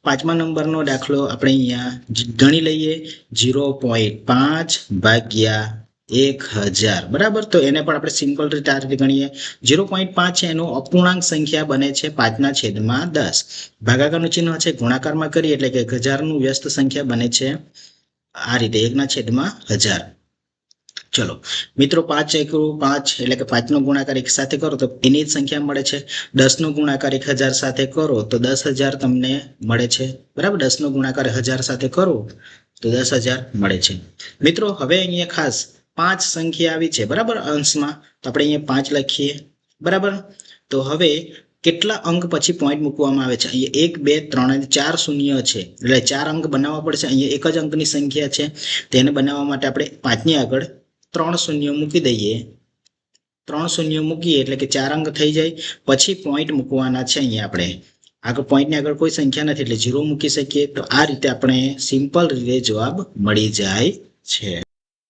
A: પાંચમા નંબરનો દાખલો આપણે અહીંયા ગણી લઈએ. 0.5 ભાગ્યા 1000 બરાબર. તો એને પણ આપણે સિમ્પલ રીતે આ રીતે ગણીએ. 0.5 છે એનો અપૂર્ણાંક સંખ્યા બને છે 5/10. ભાગાકારનું ચિહ્ન છે, ગુણાકારમાં કરીએ એટલે કે 1000 નું વ્યસ્ત સંખ્યા બને છે આ રીતે 1/1000. ચલો મિત્રો, 5 × 5 એટલે કે 5 નો ગુણાકાર 1 સાથે કરો તો એની જ સંખ્યા મળે છે. 10 નો ગુણાકાર 1000 સાથે કરો તો 10,000 તમને મળે છે. બરાબર, 10 નો ગુણાકાર 1000 સાથે કરો તો 10,000 મળે છે. મિત્રો હવે અહીંયા ખાસ 5 સંખ્યા આવી છે બરાબર અંશમાં, તો આપણે અહીંયા 5 લખીએ બરાબર. તો હવે કેટલા અંક પછી પોઈન્ટ મૂકવામાં આવે છે? અહીંયા 1 2 3 અને 4 શૂન્ય છે એટલે 4 અંક બનાવવા પડશે. અહીંયા એક જ અંકની સંખ્યા છે, તેને બનાવવા માટે આપણે 5 ની આગળ 3 શૂન્ય મૂકી દઈએ. 3 શૂન્ય મૂકીએ એટલે કે 4 અંક થઈ જાય. પછી પોઈન્ટ મૂકવાના છે. અહીંયા આપણે આગળ પોઈન્ટની આગળ કોઈ સંખ્યા નથી એટલે 0 મૂકી શકીએ. તો આ રીતે આપણે સિમ્પલ રીતે જવાબ મળી જાય છે.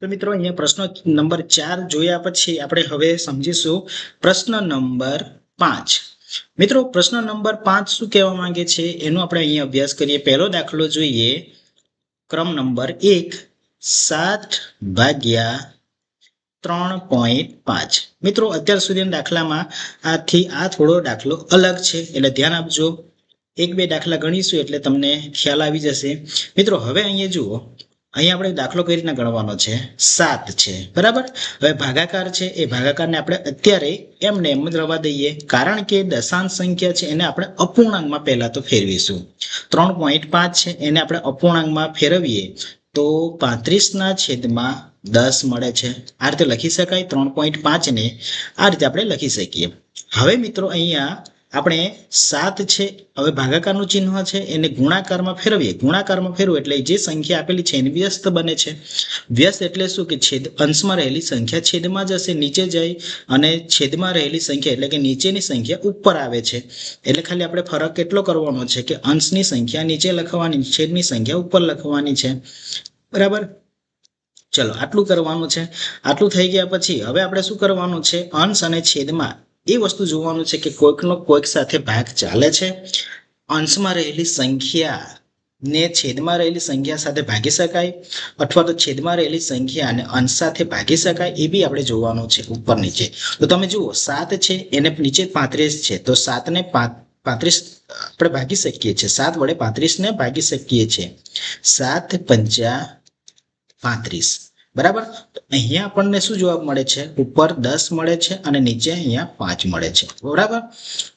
A: તો મિત્રો અહીંયા પ્રશ્ન નંબર 4 જોયા પછી આપણે હવે સમજીશું પ્રશ્ન નંબર 5. મિત્રો પ્રશ્ન નંબર 5 શું કહેવા માંગે છે એનો આપણે અહીંયા અભ્યાસ કરીએ. પહેલો દાખલો જોઈએ, ક્રમ નંબર 1, 7 ભાગ્યા 3.5. મિત્રો અત્યાર સુધીના દાખલામાં આથી આ થોડો દાખલો અલગ છે એટલે ધ્યાન આપજો. 1-2 દાખલા ગણીશું એટલે તમને ખ્યાલ આવી જશે. મિત્રો હવે અહીંયા જુઓ, અહીંયા આપણે દાખલો કઈ રીતના ગણવાનો છે? 7 છે બરાબર. હવે ભાગાકાર છે, એ ભાગાકારને આપણે અત્યારે એમને એમ જ રવા દઈએ, કારણ કે દશાંશ સંખ્યા છે એને આપણે અપૂર્ણાંકમાં પહેલા તો ફેરવીશું. 3.5 છે એને આપણે અપૂર્ણાંકમાં ફેરવીએ તો 35/10 મળે છે. આ રીતે લખી શકાય. 3.5 ને આ રીતે આપણે લખી શકીએ. હવે મિત્રો અહીંયા આપણે 7 છે, હવે ભાગાકારનું ચિહ્ન છે એને ગુણાકારમાં ફેરવીએ. ગુણાકારમાં ફેરવું એટલે જે સંખ્યા આપેલી છે એની વ્યસ્ત બને છે. વ્યસ્ત એટલે શું? કે છેદ અંશમાં રહેલી સંખ્યા છેદમાં જશે, નીચે જાય, અને છેદમાં રહેલી સંખ્યા એટલે કે નીચેની સંખ્યા ઉપર આવે છે. એટલે ખાલી આપણે ફરક કેટલો કરવાનો છે કે અંશની સંખ્યા નીચે લખવાની, છેદની સંખ્યા ઉપર લખવાની છે બરાબર. ચલો આટલું કરવાનું છે. આટલું થઈ ગયા પછી હવે આપણે શું કરવાનું છે? અંશ અને છેદમાં એ વસ્તુ જોવાનું છે કે કોઈકનો કોઈક સાથે ભાગ ચાલે છે. અંશમાં રહેલી સંખ્યા ને છેદમાં રહેલી સંખ્યા સાથે ભાગી શકાય, અથવા તો છેદમાં રહેલી સંખ્યાને અંશ સાથે ભાગી શકાય, એ બી આપણે જોવાનું છે ઉપર નીચે. તો તમે જુઓ 7 છે એને નીચે 35 છે, તો 7 ને 35 આપણે ભાગી શકીએ છીએ. 7 વડે 35 ને ભાગી શકીએ છીએ. 7 × 5 = 35 બરાબર. તો અહીંયા આપણને શું જવાબ મળે છે? ઉપર 10 મળે છે અને નીચે અહીંયા 5 મળે છે બરાબર.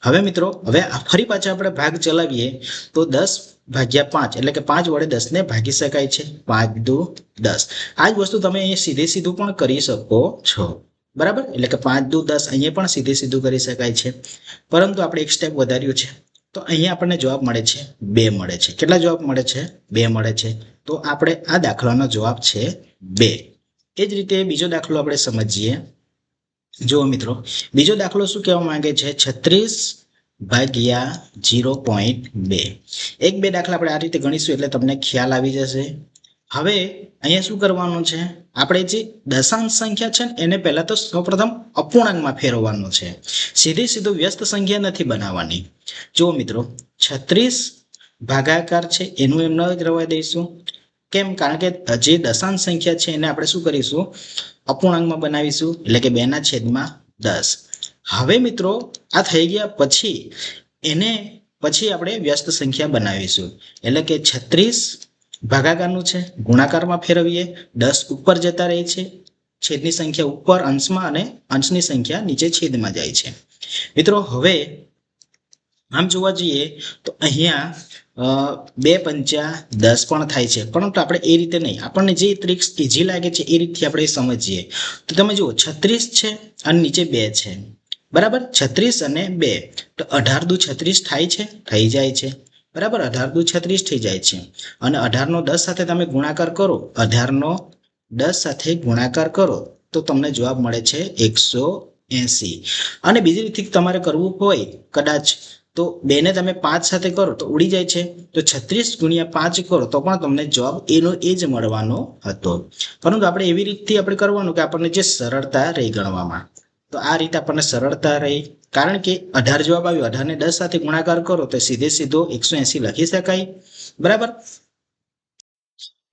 A: હવે મિત્રો હવે ફરી પાછા આપણે ભાગ ચલાવીએ તો 10/5 એટલે કે 5 વડે 10 ને ભાગી શકાય છે. 5 × 2 = 10. આ જ વસ્તુ તમે અહીંયા સીધું પણ કરી શકો છો બરાબર. એટલે કે 5 × 2 = 10 અહીંયા પણ સીધું કરી શકાય છે, પરંતુ આપણે એક સ્ટેપ વધાર્યું છે. તો અહીંયા આપણને જવાબ મળે છે 2 મળે છે. કેટલા જવાબ મળે છે? 2 મળે છે. તો આપણે આ દાખલાનો જવાબ છે 2. એ જ રીતે બીજો દાખલો આપણે સમજીએ. જુઓ મિત્રો, બીજો દાખલો શું કહેવા માંગે છે? 36 ભાગ્યા 0.2 એક બે દાખલા આપણે આ રીતે ગણીશું એટલે તમને ખ્યાલ આવી જશે. હવે અહીંયા શું કરવાનું છે, આપણે જે દશાંશ સંખ્યા છે ને એને પહેલા તો સૌપ્રથમ અપૂર્ણાંકમાં ફેરવવાનું છે. સીધું વ્યસ્ત સંખ્યા નથી બનાવવાની. જુઓ મિત્રો, 36 ભાગાકાર છે એનું એમ ન જ રહેવા દઈશું. કેમ? કારણ કે જે દશાંશ સંખ્યા છે એને આપણે શું કરીશું, અપૂર્ણાંકમાં બનાવીશું, એટલે કે 2/10. હવે મિત્રો આ થઈ ગયા પછી એને પછી આપણે વ્યસ્ત સંખ્યા બનાવીશું, એટલે કે 36 ભાગાકારનું છે, ગુણાકારમાં ફેરવીએ, 10 ઉપર જતા રહે છે, છેદની સંખ્યા ઉપર અંશમાં અને અંશની સંખ્યા નીચે છેદમાં જાય છે. મિત્રો હવે આમ જોવા જઈએ તો અહીંયા 2 પંચા 10 પણ થાય છે, પરંતુ આપણે એ રીતે નહીં, આપણને જે ટ્રિક ઈઝી લાગે છે એ રીતથી આપણે સમજીએ. તો તમે જુઓ 36 છે અને નીચે 2 છે, બરાબર. 36 અને 2 તો 18 દુ 36 થાય છે, થઈ જાય છે, બરાબર. 18 દુ 36 થઈ જાય છે અને 18 નો 10 સાથે તમે ગુણાકાર કરો, 18 નો 10 સાથે ગુણાકાર કરો તો તમને જવાબ મળે છે 180. અને બીજી રીતથી તમારે કરવું હોય કદાચ તો 2 ને તમે 5 સાથે કરો તો ઉડી જાય છે, તો 36 ગુણ્યા 5 કરો તો પણ તમને જવાબ એનો એ જ મળવાનો હતો. પરંતુ આપણે એવી રીતથી આપણે કરવાનું કે આપણને જે સરળતા રહી ગણવામાં. તો આ રીતે આપણને સરળતા રહી, કારણ કે 18 જવાબ આવ્યો, 18 ને 10 સાથે ગુણાકાર કરો તો સીધો 180 લખી શકાય, બરાબર.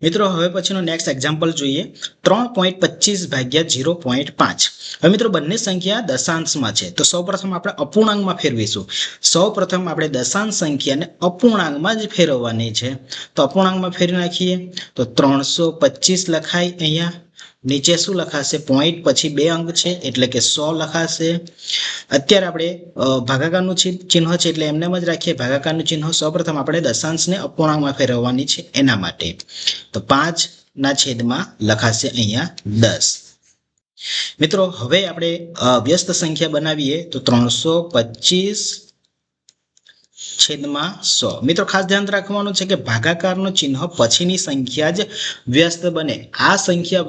A: મિત્રો હવે પછીનો નેક્સ્ટ એક્ઝામ્પલ જોઈએ. 3.25 ભાગ્યા 0.5. હવે મિત્રો બંને સંખ્યા દશાંશમાં છે, તો સૌપ્રથમ આપણે અપૂર્ણાંકમાં ફેરવીશું. સૌપ્રથમ આપણે દશાંશ સંખ્યાને અપૂર્ણાંકમાં જ ફેરવવાની છે, તો અપૂર્ણાંકમાં ફેરવી નાખીએ તો 325 લખાય. અહીંયા નીચે શું લખાશે, પોઈન્ટ પછી 2 અંક છે એટલે કે 100 લખાશે. અત્યારે આપણે ભાગાકારનું ચિહ્ન છે એટલે એમને જ રાખીએ. ભાગાકારનું ચિહ્ન સૌપ્રથમ આપણે દશાંશને અપૂર્ણાંકમાં ફેરવવાની છે એના માટે, તો 5 ના છેદમાં લખાશે અહીંયા 10. મિત્રો હવે આપણે વ્યસ્ત સંખ્યા બનાવીએ તો 325 છેદમાં 100. મિત્રો ખાસ ધ્યાન રાખવાનું છે કે ભાગાકારનું ચિહ્ન પછીની સંખ્યા જ વ્યસ્ત બને, આ સંખ્યા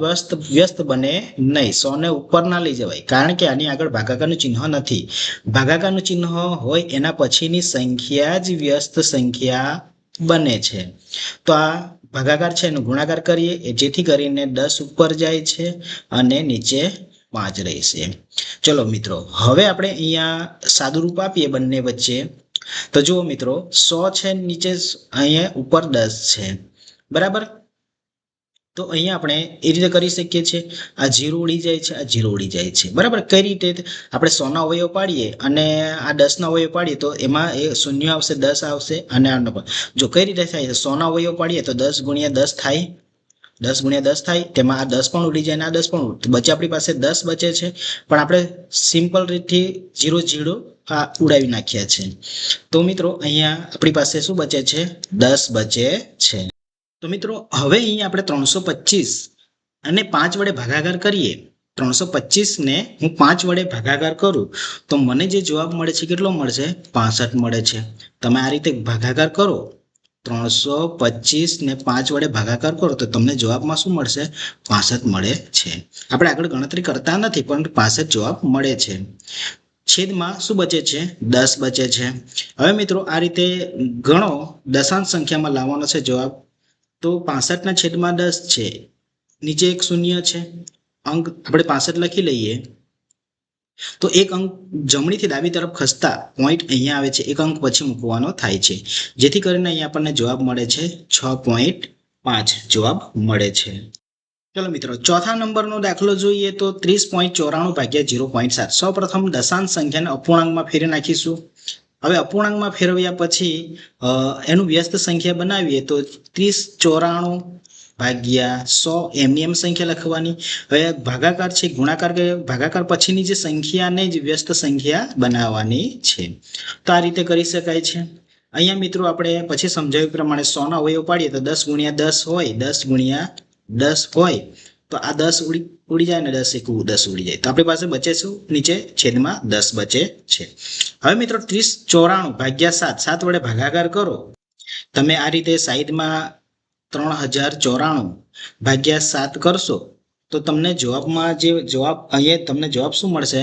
A: વ્યસ્ત બને નહીં. 100 ને ઉપર ના લઈ જવાય, કારણ કે આની આગળ ભાગાકારનું ચિહ્ન નથી. ભાગાકારનું ચિહ્ન હોય એના પછીની સંખ્યા જ વ્યસ્ત સંખ્યા બને છે. તો આ ભાગાકાર છે એનો ગુણાકાર કરીએ, જેથી કરીને 10 ઉપર જાય છે અને નીચે 5 રહેશે. ચલો મિત્રો હવે આપણે અહીંયા સાદું રૂપ આપીએ બંને વચ્ચે. તો જુઓ મિત્રો, 100 છે નીચે, અહીંયા ઉપર 10 છે, બરાબર. તો અહીંયા આપણે એ રીતે કરી શકીએ છીએ, આ 0 ઉડી જાય છે, આ 0 ઉડી જાય છે, બરાબર. કઈ રીતે? આપણે 100 ના અવયવ પાડીએ અને આ 10 ના અવયવ પાડીએ તો એમાં એ 0 આવશે, 10 આવશે અને આ જો કઈ રીતે થાય છે, 100 ના અવયવ પાડીએ તો 10 ગુણ્યા 10 થાય, 10 ગુણ્યા 10 થાય, તેમાં આ 10 પણ ઉડી જાય અને આ 10 પણ બચે, આપણી પાસે 10 બચે છે, પણ આપણે સિમ્પલ રીતથી 0 આ ઉડાવી નાખ્યા છે. તો મિત્રો અહીંયા આપણી પાસે શું બચે છે, 10 બચે છે. તો મિત્રો હવે અહીંયા આપણે 325 અને 5 વડે ભાગાકાર કરીએ. 325 ને હું 5 વડે ભાગાકાર કરું તો મને જે જવાબ મળે છે કેટલો મળશે, 65 મળે છે. તમે આ રીતે ભાગાકાર કરો, 325 ને 5 વડે ભાગાકાર કરો તો તમને જવાબમાં શું મળશે, 65 મળે છે. આપણે આગળ ગણતરી કરતા નથી, પરંતુ 65 જવાબ મળે છે. છેદમાં શું બચે છે, 10 બચે છે. હવે મિત્રો આ રીતે ગણો, દશાંશ સંખ્યામાં લાવવાનો છે જવાબ. તો 65 ના છેદમાં 10 છે, નીચે એક શૂન્ય છે, અંક આપણે 65 લખી લઈએ. તો એક અંક જમણીથી ડાબી તરફ ખસતા પોઈન્ટ અહીંયા આવે છે, એક અંક પછી મૂકવાનો થાય છે, જેથી કરીને અહીંયા આપણને જવાબ મળે છે 6.5 જવાબ મળે છે. ચલો મિત્રો ચોથા નંબરનો દાખલો જોઈએ તો 30.94 ભાગ્યા 0.7. સૌપ્રથમ દશાંશ સંખ્યાને અપૂર્ણાંકમાં ફેરવી નાખીશું. હવે અપૂર્ણાંકમાં ફેરવ્યા પછી એનું વ્યસ્ત સંખ્યા બનાવીએ તો 3094 ભાગ્યા 100 એમની એમ સંખ્યા લખવાની. હવે ભાગાકાર છે, ગુણાકાર કે ભાગાકાર પછીની જે સંખ્યાને જ વ્યસ્ત સંખ્યા બનાવવાની છે. તો આ રીતે કરી શકાય છે. અહીંયા મિત્રો આપણે પછી સમજાવ્યા પ્રમાણે 100 ના અવયવ પાડીએ તો 10 ગુણ્યા 10 હોય, 10 ગુણ્યા 10 હોય તો આ 10 ઉડી જાય ને 10 એક 10 ઉડી જાય, તો આપણી પાસે બચે શું, નીચે છેદમાં 10 બચે છે. હવે મિત્રો 3094 ભાગ્યા 7 વડે ભાગાકાર કરો. તમે આ રીતે સાઈડમાં 3094 ભાગ્યા 7 કરશો તો તમને જવાબમાં જે જવાબ અહીંયા તમને જવાબ શું મળશે,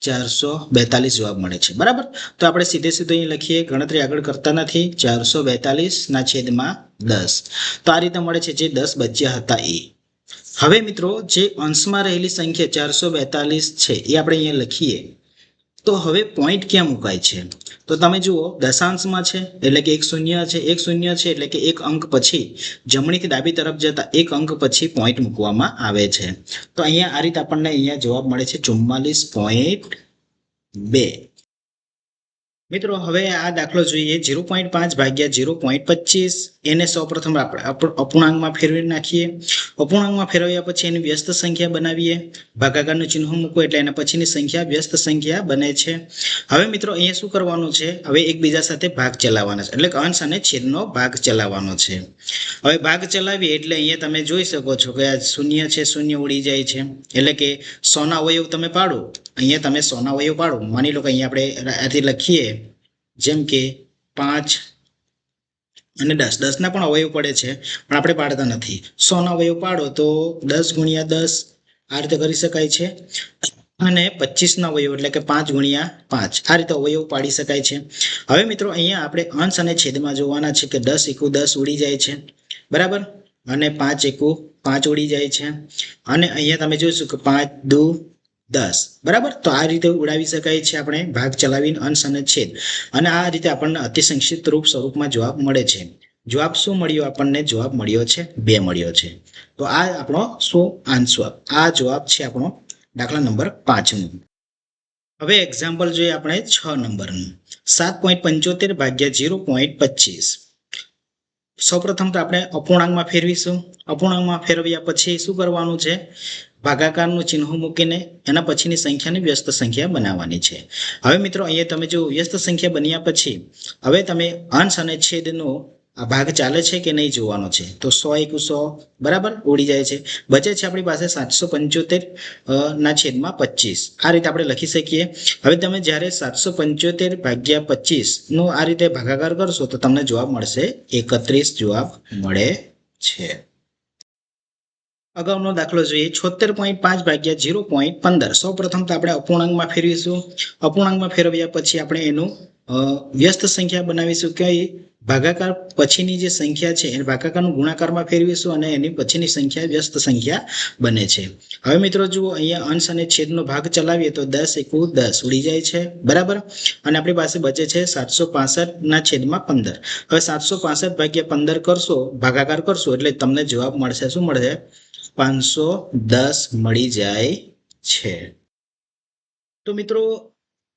A: 442 જવાબ મળે છે બરાબર। તો આપણે સીધે સીધું અહીં લખીએ, ગણતરી આગળ કરતા નથી, 442 ના છેદમાં 10। તો આ રીતે મળે છે જે 10 બચ્યા હતા એ। હવે મિત્રો જે અંશમાં રહેલી સંખ્યા 442 છે એ આપણે અહીંયા લખીએ તો હવે પોઈન્ટ ક્યાં મુકાય છે? તો તમે જુઓ દશાંશમાં છે એટલે કે 1 શૂન્ય છે, 1 શૂન્ય છે એટલે કે એક અંક પછી જમણીથી ડાબી તરફ જતા એક અંક પછી પોઈન્ટ મૂકવામાં આવે છે। તો અહીંયા આ રીતે આપણને અહીંયા જવાબ મળે છે 44.2। મિત્રો હવે આ દાખલો જોઈએ 0.5 ભાગ્યા 0.25 એને સૌપ્રથમ આપણે અપૂર્ણાંકમાં ફેરવી નાખીએ। અપૂર્ણાંકમાં ફેરવ્યા પછી એની વ્યસ્ત સંખ્યા બનાવીએ, ભાગાકારનું ચિહ્ન મૂકો એટલે એના પછીની સંખ્યા વ્યસ્ત સંખ્યા બને છે। હવે મિત્રો અહીંયા શું કરવાનું છે? હવે એકબીજા સાથે ભાગ ચલાવવાના છે એટલે કે અંશ અને છેદનો ભાગ ચલાવવાનો છે। હવે ભાગ ચલાવીએ એટલે અહીંયા તમે જોઈ શકો છો કે આ શૂન્ય છે, શૂન્ય ઉડી જાય છે એટલે કે 100 ના અવયવ તમે પાડો, અહીંયા તમે 100 ના અવયવ પાડો, માની લો કે અહીંયા આપણે આથી લખીએ જેમ કે 5 અને 10, 10 ના પણ અવયવ પડે છે પણ આપણે પાડતા નથી। 100 ના અવયવ પાડો તો 10 ગુણ્યા 10 આ રીતે કરી શકાય છે, અને 25 ના અવયવ એટલે કે 5 ગુણ્યા 5 આ રીતે અવયવ પાડી શકાય છે। હવે મિત્રો અહીંયા આપણે અંશ અને છેદમાં જોવાના છે કે 10 એકુ 10 ઉડી જાય છે બરાબર, અને 5 એકુ 5 ઉડી જાય છે, અને અહીંયા તમે જોઈશું કે 5 દુ 10 બરાબર। તો આ રીતે ઉડાવી શકાય છે આપણે ભાગ ચલાવીને અંશ અને છેદ, અને આ રીતે આપણને અતિ સંક્ષિપ્ત રૂપ સ્વરૂપમાં જવાબ મળે છે। જવાબ શું મળ્યો? આપણને જવાબ મળ્યો છે 2 મળ્યો છે। તો આ આપણો શું આન્સર, આ જવાબ છે આપણો દાખલા નંબર 5 નું। હવે એક્ઝામ્પલ જોઈએ આપણે 6 નંબરનું, 7.75 ભાગ્યા 0.25। સૌપ્રથમ તો આપણે અપૂર્ણાંકમાં ફેરવીશું। અપૂર્ણાંકમાં ફેરવ્યા પછી શું કરવાનું છે? ભાગાકારનું ચિહ્ન મૂકીને એના પછીની સંખ્યાને વ્યસ્ત સંખ્યા બનાવવાની છે। હવે મિત્રો અહીંયા તમે જો વ્યસ્ત સંખ્યા બન્યા પછી હવે તમે અંશ અને છેદનો આ ભાગ ચાલે છે કે નહીં જોવાનો છે। તો 100 એકુ 100 બરાબર ઉડી જાય છે, બચે છે આપણી પાસે 775 ના છેદમાં 25। આ રીતે આપણે લખી શકીએ। હવે તમે જ્યારે 775 ભાગ્યા 25 નો આ રીતે ભાગાકાર કરશો તો તમને જવાબ મળશે 31 જવાબ મળે છે। અગાઉનો દાખલો જોઈએ 76.5 ભાગ્યા 0.15। સૌપ્રથમ તો આપણે અપૂર્ણાંકમાં ફેરવીશું। અપૂર્ણાંકમાં ફેરવ્યા પછી આપણે એનું વ્યસ્ત સંખ્યા બનાવીશું કે ભાગાકાર પછીની જે સંખ્યા છે એ ભાગાકારનું ગુણાકારમાં ફેરવીશું અને એની પછીની સંખ્યા વ્યસ્ત સંખ્યા બને છે। હવે મિત્રો જુઓ અહીંયા અંશ અને છેદનો ભાગ ચલાવીએ તો 10 એકુ 10 ઉડી જાય છે બરાબર, અને આપણી પાસે બચે છે 765 ના છેદમાં 15। હવે 765 ભાગ્યા 15 કરશો, ભાગાકાર કરશો એટલે તમને જવાબ મળશે, શું મળશે? 510 મળી જાય છે। તો મિત્રો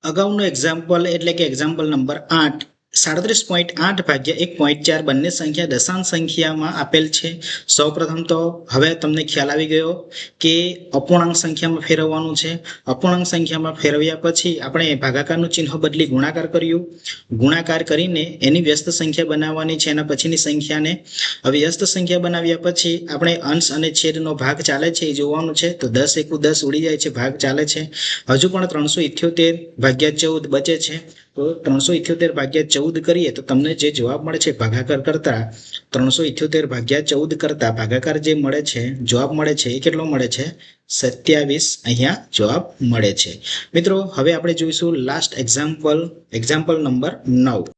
A: અગાઉનો એક્ઝામ્પલ એટલે કે એક્ઝામ્પલ નંબર 8, 37.8 ભાગ્યા 1.4 બંને સંખ્યા દશાંશ સંખ્યામાં આપેલ છે। સૌપ્રથમ તો હવે તમને ખ્યાલ આવી ગયો કે અપૂર્ણાંક સંખ્યામાં ફેરવવાનું છે। અપૂર્ણાંક સંખ્યામાં ફેરવ્યા પછી આપણે ભાગાકારનું ચિહ્ન બદલી ગુણાકાર કર્યું, ગુણાકાર કરીને એની વ્યસ્ત સંખ્યા બનાવવાની છે એના પછીની સંખ્યાને। હવે વ્યસ્ત સંખ્યા બનાવ્યા પછી આપણે અંશ અને છેદનો ભાગ ચાલે છે એ જોવાનું છે। તો 10 એકુ 10 ઉડી જાય છે, ભાગ ચાલે છે, હજુ પણ 378 ભાગ્યા 14 બચે છે। તો 378 ભાગ્યા 14 કરીએ તો તમને જે જવાબ મળે છે ભાગાકાર કરતા 378 ભાગ્યા 14 કરતા ભાગાકાર જે મળે છે જવાબ મળે છે એ કેટલો મળે છે? 27 અહીંયા જવાબ મળે છે। મિત્રો હવે આપણે જોઈશું લાસ્ટ એક્ઝામ્પલ નંબર 9।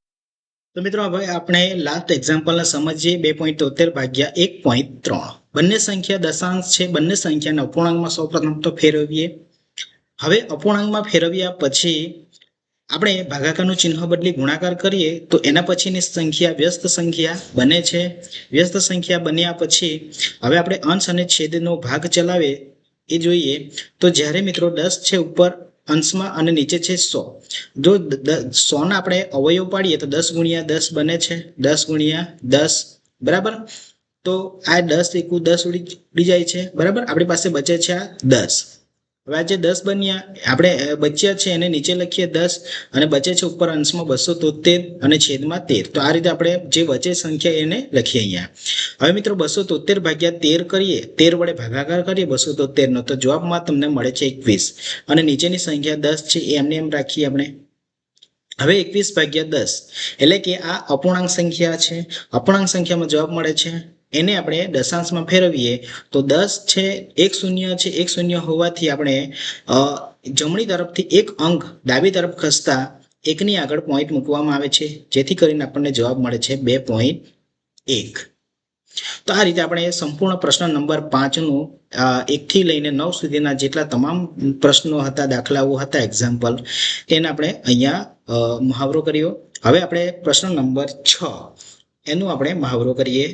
A: તો મિત્રો હવે આપણે લાસ્ટ એક્ઝામ્પલને સમજીએ 2.73 ભાગ્યા 1.3। બંને સંખ્યા દશાંશ છે, બંને સંખ્યાને અપૂર્ણાંકમાં સૌપ્રથમ તો ફેરવીએ। હવે અપૂર્ણાંકમાં ફેરવ્યા પછી આપણે ભાગાકારનું ચિહ્ન બદલી ગુણાકાર કરીએ તો એના પછીની સંખ્યા વ્યસ્ત સંખ્યા બને છે। વ્યસ્ત સંખ્યા બન્યા પછી હવે આપણે અંશ અને છેદનો ભાગ ચલાવીએ એ જોઈએ તો જ્યારે મિત્રો 10 છે ઉપર અંશમાં અને નીચે છે 100, જો 100 ના આપણે અવયવ પાડીએ તો 10 ગુણ્યા 10 બને છે, 10 ગુણ્યા 10 બરાબર। તો આ 10 એકુ 10 ઉડી જાય છે બરાબર, આપણી પાસે બચે છે આ 10। હવે આ જે 10 બન્યા આપણે બચ્યા છે એને નીચે લખીએ 10, અને બચે છે ઉપર અંશમાં 273 અને છેદમાં 13। તો આ રીતે આપણે જે બચે સંખ્યા એને લખીએ અહીંયા। હવે મિત્રો 273 ભાગ્યા 13 કરીએ, 13 વડે ભાગાકાર કરીએ 273 નો તો જવાબમાં તમને મળે છે 21, અને નીચેની સંખ્યા 10 છે એમને એમ રાખીએ આપણે। હવે 21 ભાગ્યા 10 એટલે કે આ અપૂર્ણાંક સંખ્યા છે, અપૂર્ણાંક સંખ્યામાં જવાબ મળે છે, એને આપણે દશાંશમાં ફેરવીએ તો 10 છે, 1 શૂન્ય છે, 1 શૂન્ય હોવાથી આપણે જમણી તરફથી એક અંક ડાબી તરફ ખસતા એકની આગળ પોઈન્ટ મૂકવામાં આવે છે, જેથી કરીને આપણને જવાબ મળે છે 2.1. તો આ રીતે આપણે સંપૂર્ણ પ્રશ્ન નંબર 5નું 1 થી લઈને 9 સુધીના જેટલા તમામ પ્રશ્નો હતા, દાખલાઓ હતા, એક્ઝામ્પલ, તેને આપણે અહીંયા મહાવરો કર્યો. હવે આપણે પ્રશ્ન નંબર 6 એનું આપણે મહાવરો કરીએ.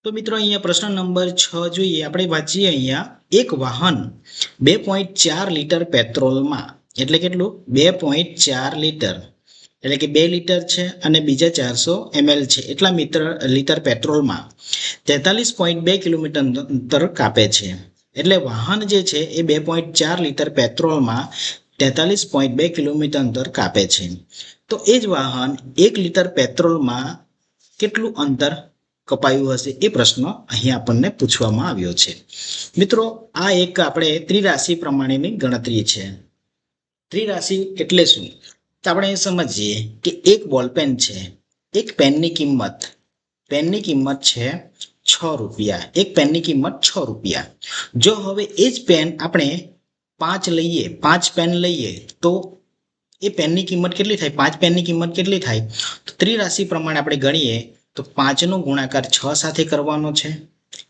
A: તો મિત્રો અહીંયા પ્રશ્ન નંબર 6 જોઈએ. આપણે વાંચીએ અહીંયા, એક વાહન 2.4 લીટર પેટ્રોલમાં, એટલે કેટલું? 2.4 લીટર, એટલે કે 2 લીટર છે અને બીજા 400 ml છે, એટલા લીટર પેટ્રોલમાં 43.2 કિલોમીટર અંતર કાપે છે. એટલે વાહન જે છે એ 2.4 લીટર પેટ્રોલમાં 43.2 કિલોમીટર અંતર કાપે છે. તો એ જ વાહન 1 લીટર પેટ્રોલમાં કેટલું અંતર કપાયું હશે, એ પ્રશ્ન અહીં આપણને પૂછવામાં આવ્યો છે. મિત્રો આ એક આપણે ત્રિરાશિ પ્રમાણેની ગણતરી છે. ત્રિરાશિ એટલે શું? તો આપણે એ સમજીએ કે એક બોલપેન છે, એક પેનની કિંમત છે 6 રૂપિયા. એક પેનની કિંમત 6 રૂપિયા. જો હવે એ જ પેન આપણે 5 પેન લઈએ તો એ પેનની કિંમત કેટલી થાય? 5 પેનની કિંમત કેટલી થાય? તો ત્રિરાશિ પ્રમાણે આપણે ગણીએ તો 5નો ગુણાકાર 6 સાથે કરવાનો છે,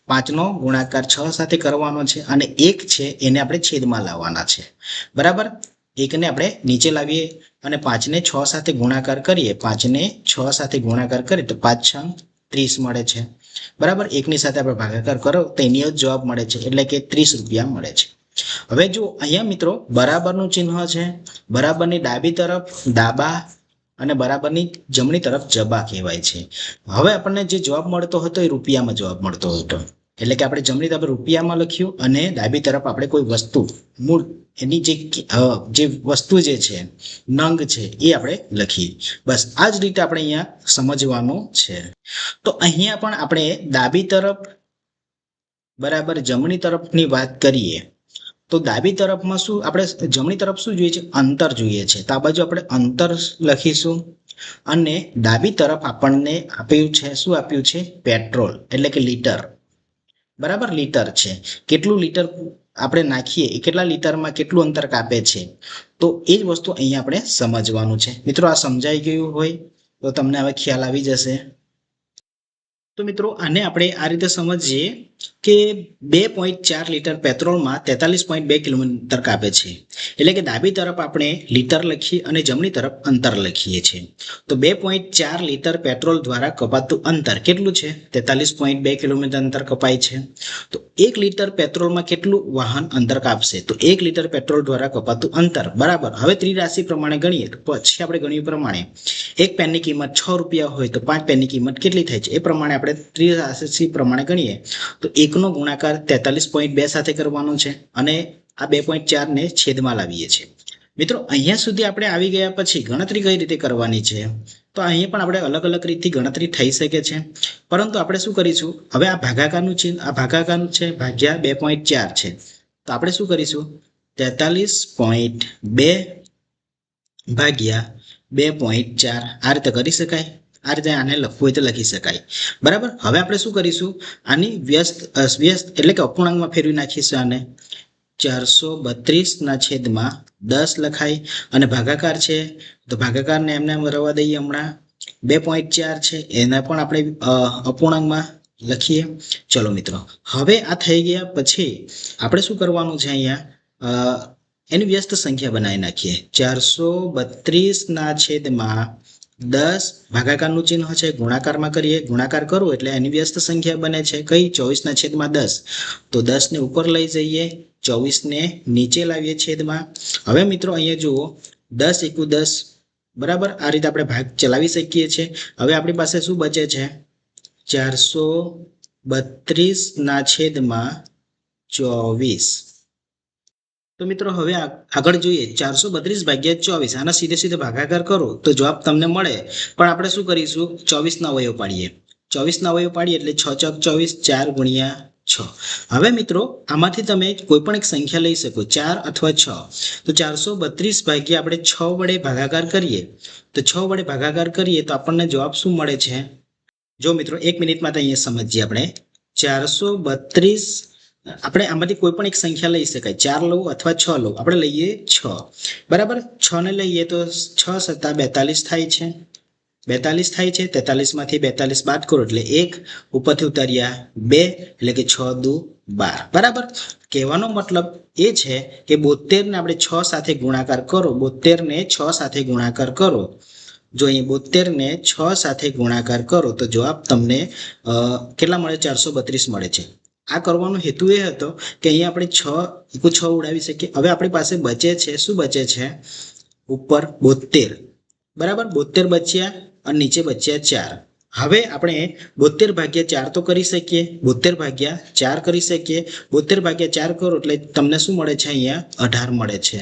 A: 5નો ગુણાકાર 6 સાથે કરવાનો છે, અને 1 છે એને આપણે છેદમાં લાવવાના છે. બરાબર? 1ને આપણે નીચે લાવીએ અને 5ને 6 સાથે ગુણાકાર કરીએ. 5ને 6 સાથે ગુણાકાર કરીએ તો 5 6 30 મળે છે. બરાબર? 1ની સાથે આપણે ભાગાકાર કરો તો એનો જવાબ મળે છે, એટલે કે 30 રૂપિયા મળે છે. હવે જો અહીંયા મિત્રો બરાબરનું ચિહ્ન છે. બરાબરની ડાબી તરફ દાબા અને બરાબરની જમણી તરફ જબા કહેવાય છે. હવે આપણને જે જવાબ મળતો હતો એ રૂપિયામાં જવાબ મળતો હતો, એટલે કે આપણે જમણી તરફ રૂપિયામાં લખ્યું અને ડાબી તરફ આપણે કોઈ વસ્તુ, મૂળ એની જે વસ્તુ જે છે, નંગ છે, એ આપણે લખીએ. બસ આ જ રીતે આપણે અહીંયા સમજવાનું છે. તો અહીંયા પણ આપણે ડાબી તરફ બરાબર જમણી તરફની વાત કરીએ તો ડાબી તરફમાં શું, આપણે જમણી તરફ શું જોઈએ છે? અંતર જોઈએ છે. તો આ બાજુ આપણે અંતર લખીશું અને ડાબી તરફ આપણને આપ્યું છે, શું આપ્યું છે? પેટ્રોલ, એટલે કે લીટર. બરાબર? લીટર છે. કેટલું લીટર આપણે નાખીએ એ કેટલા લીટરમાં કેટલું અંતર કાપે છે, તો એ જ વસ્તુ અહીંયા આપણે સમજવાનું છે. મિત્રો આ સમજાઈ ગયું હોય તો તમને હવે ખ્યાલ આવી જશે. તો મિત્રો આને આપણે આ રીતે સમજીએ કે 2.4 લીટર પેટ્રોલમાં 43.2 કિલોમીટર કાપે છે, એટલે કે ડાબી તરફ આપણે લીટર લખીએ અને જમણી તરફ અંતર લખીએ છીએ. તો 2.4 લીટર પેટ્રોલ દ્વારા કપાતું અંતર કેટલું છે? 43.2 કિલોમીટર અંતર કપાય છે. તો 1 લીટર પેટ્રોલમાં કેટલું વાહન અંતર કાપશે? તો 1 લીટર પેટ્રોલ દ્વારા કપાતું અંતર બરાબર. હવે ત્રિરાશિ પ્રમાણે ગણીએ તો પછી આપણે ગણ્યું પ્રમાણે એક પેનની કિંમત 6 રૂપિયા હોય તો 5 પેનની કિંમત કેટલી થાય છે એ પ્રમાણે આપણે ત્રિરાશિ પ્રમાણે ગણીએ તો 1નો ગુણાકાર 43.2 સાથે કરવાનો છે અને આ 2.4 ને છેદમાં લાવીએ છીએ. મિત્રો અહીંયા સુધી આપણે આવી ગયા પછી ગણતરી કઈ રીતે કરવાની છે? તો અહીંયા પણ આપણે અલગ અલગ રીતથી ગણતરી થઈ શકે છે, પરંતુ આપણે શું કરીશું? હવે આ ભાગાકારનું છે, આ ભાગાકારનું છે ભાગ્યા 2.4 છે, તો આપણે શું કરીશું? 43.2 ભાગ્યા 2.4 આ રીતે કરી શકાય. આ રીતે આને લખવું હોય તો લખી શકાય. બરાબર? હવે આપણે શું કરીશું? આની વ્યસ્ત એટલે કે અપૂર્ણાંકમાં ફેરવી નાખીશું. આને 432 ના છેદમાં 10 લખાય અને ભાગાકાર છે તો ભાગાકારને એમને રવા દઈએ. હમણાં 2.4 છે એને પણ આપણે અપૂર્ણાંકમાં લખીએ. ચલો મિત્રો, હવે આ થઈ ગયા પછી આપણે શું કરવાનું છે? અહીંયા એની વ્યસ્ત સંખ્યા બનાવી નાખીએ. 432 ના છેદમાં 10 ભાગાકારનું ચિહ્ન છે, ગુણાકારમાં કરીએ. ગુણાકાર કરવું એટલે એની વ્યસ્ત સંખ્યા બને છે કઈ? 24 ના છેદમાં 10. તો 10 ને ઉપર લઈ જઈએ, 24 ને નીચે લાવીએ છેદમાં. હવે મિત્રો અહીંયા જુઓ, 10 × 10 બરાબર. આ રીતે આપણે ભાગ ચલાવી શકીએ છીએ. હવે આપણી પાસે શું બચે છે? 432 ના છેદમાં 24. તો મિત્રો હવે આગળ જોઈએ. 432 ભાગ્યા 24 આના સીધે ભાગાકાર કરો તો જવાબ તમને મળે, પણ આપણે શું કરીશું? 24 ના અવયવ પાડીએ. 24 ના અવયવ પાડીએ એટલે 6 × 24 4 × 6. હવે મિત્રો આમાંથી તમે કોઈ પણ એક સંખ્યા લઈ શકો, 4 અથવા 6. તો 432 ભાગ્યા આપણે 6 વડે ભાગાકાર કરીએ તો 6 વડે ભાગાકાર કરીએ તો આપણને જવાબ શું મળે છે? જો મિત્રો 1 મિનિટમાં તો અહીંયા સમજીએ આપણે. 432 આપણે આમાંથી કોઈ પણ એક સંખ્યા લઈ શકાય, 4 લઉં અથવા 6 લઉં. આપણે લઈએ 6, બરાબર. 6 ને લઈએ તો 6 સત્તા 42 થાય છે. 42 થાય છે. 43 માંથી 42 બાદ કરો એટલે 1, ઉપરથી ઉતાર્યા 2, એટલે કે 6 દુ 12, બરાબર. કહેવાનો મતલબ એ છે કે 72 ને આપણે 6 સાથે ગુણાકાર કરો. 72 ને 6 સાથે ગુણાકાર કરો. જો અહીં 72 ને 6 સાથે ગુણાકાર કરો તો જવાબ તમને કેટલા મળે? 432 મળે છે. આ કરવાનો હેતુ એ હતો કે અહીંયા આપણે 6 ઉડાવી શકીએ. હવે આપણી પાસે બચે છે, શું બચે છે? ઉપર 72, બરાબર. 72 બચ્યા અને નીચે બચ્યા 4. હવે આપણે 72 ભાગ્યા 4 તો કરી શકીએ, 72 ભાગ્યા 4 કરી શકીએ. 72 ભાગ્યા 4 કરો એટલે તમને શું મળે છે? અહીંયા 18 મળે છે,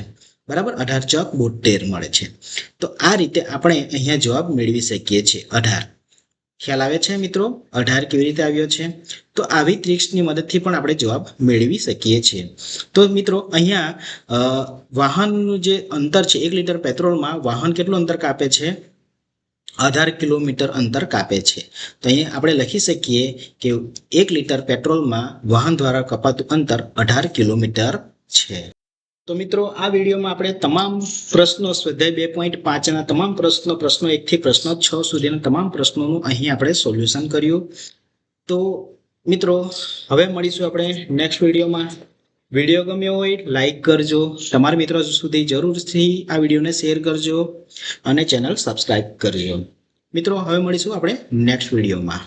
A: બરાબર. 18 ચોક 72 મળે છે. તો આ રીતે આપણે અહીંયા જવાબ મેળવી શકીએ છીએ, 18. ખ્યાલ આવે છે મિત્રો? 18 કેવી રીતે આવ્યો છે? તો આવી ટ્રિક્સની મદદથી પણ આપણે જવાબ મેળવી શકીએ છીએ. તો મિત્રો અહીંયા વાહનનું જે અંતર છે, 1 લીટર પેટ્રોલમાં વાહન કેટલું અંતર કાપે છે? 18 કિલોમીટર અંતર કાપે છે. તો અહીંયા આપણે લખી શકીએ કે 1 લીટર પેટ્રોલમાં વાહન દ્વારા કપાતું અંતર 18 કિલોમીટર છે. તો મિત્રો આ વિડીયોમાં આપણે તમામ પ્રશ્નો સ્વાધ્યાય 2.5ના તમામ પ્રશ્નો 1 થી પ્રશ્નો 6 સુધીના તમામ પ્રશ્નોનું અહીં આપણે સોલ્યુશન કર્યું. તો મિત્રો હવે મળીશું આપણે નેક્સ્ટ વિડીયોમાં. વિડીયો ગમ્યો હોય લાઈક કરજો, તમારા મિત્રો સુધી જરૂરથી આ વિડીયોને શેર કરજો અને ચેનલ સબસ્ક્રાઇબ કરજો. મિત્રો હવે મળીશું આપણે નેક્સ્ટ વિડીયોમાં.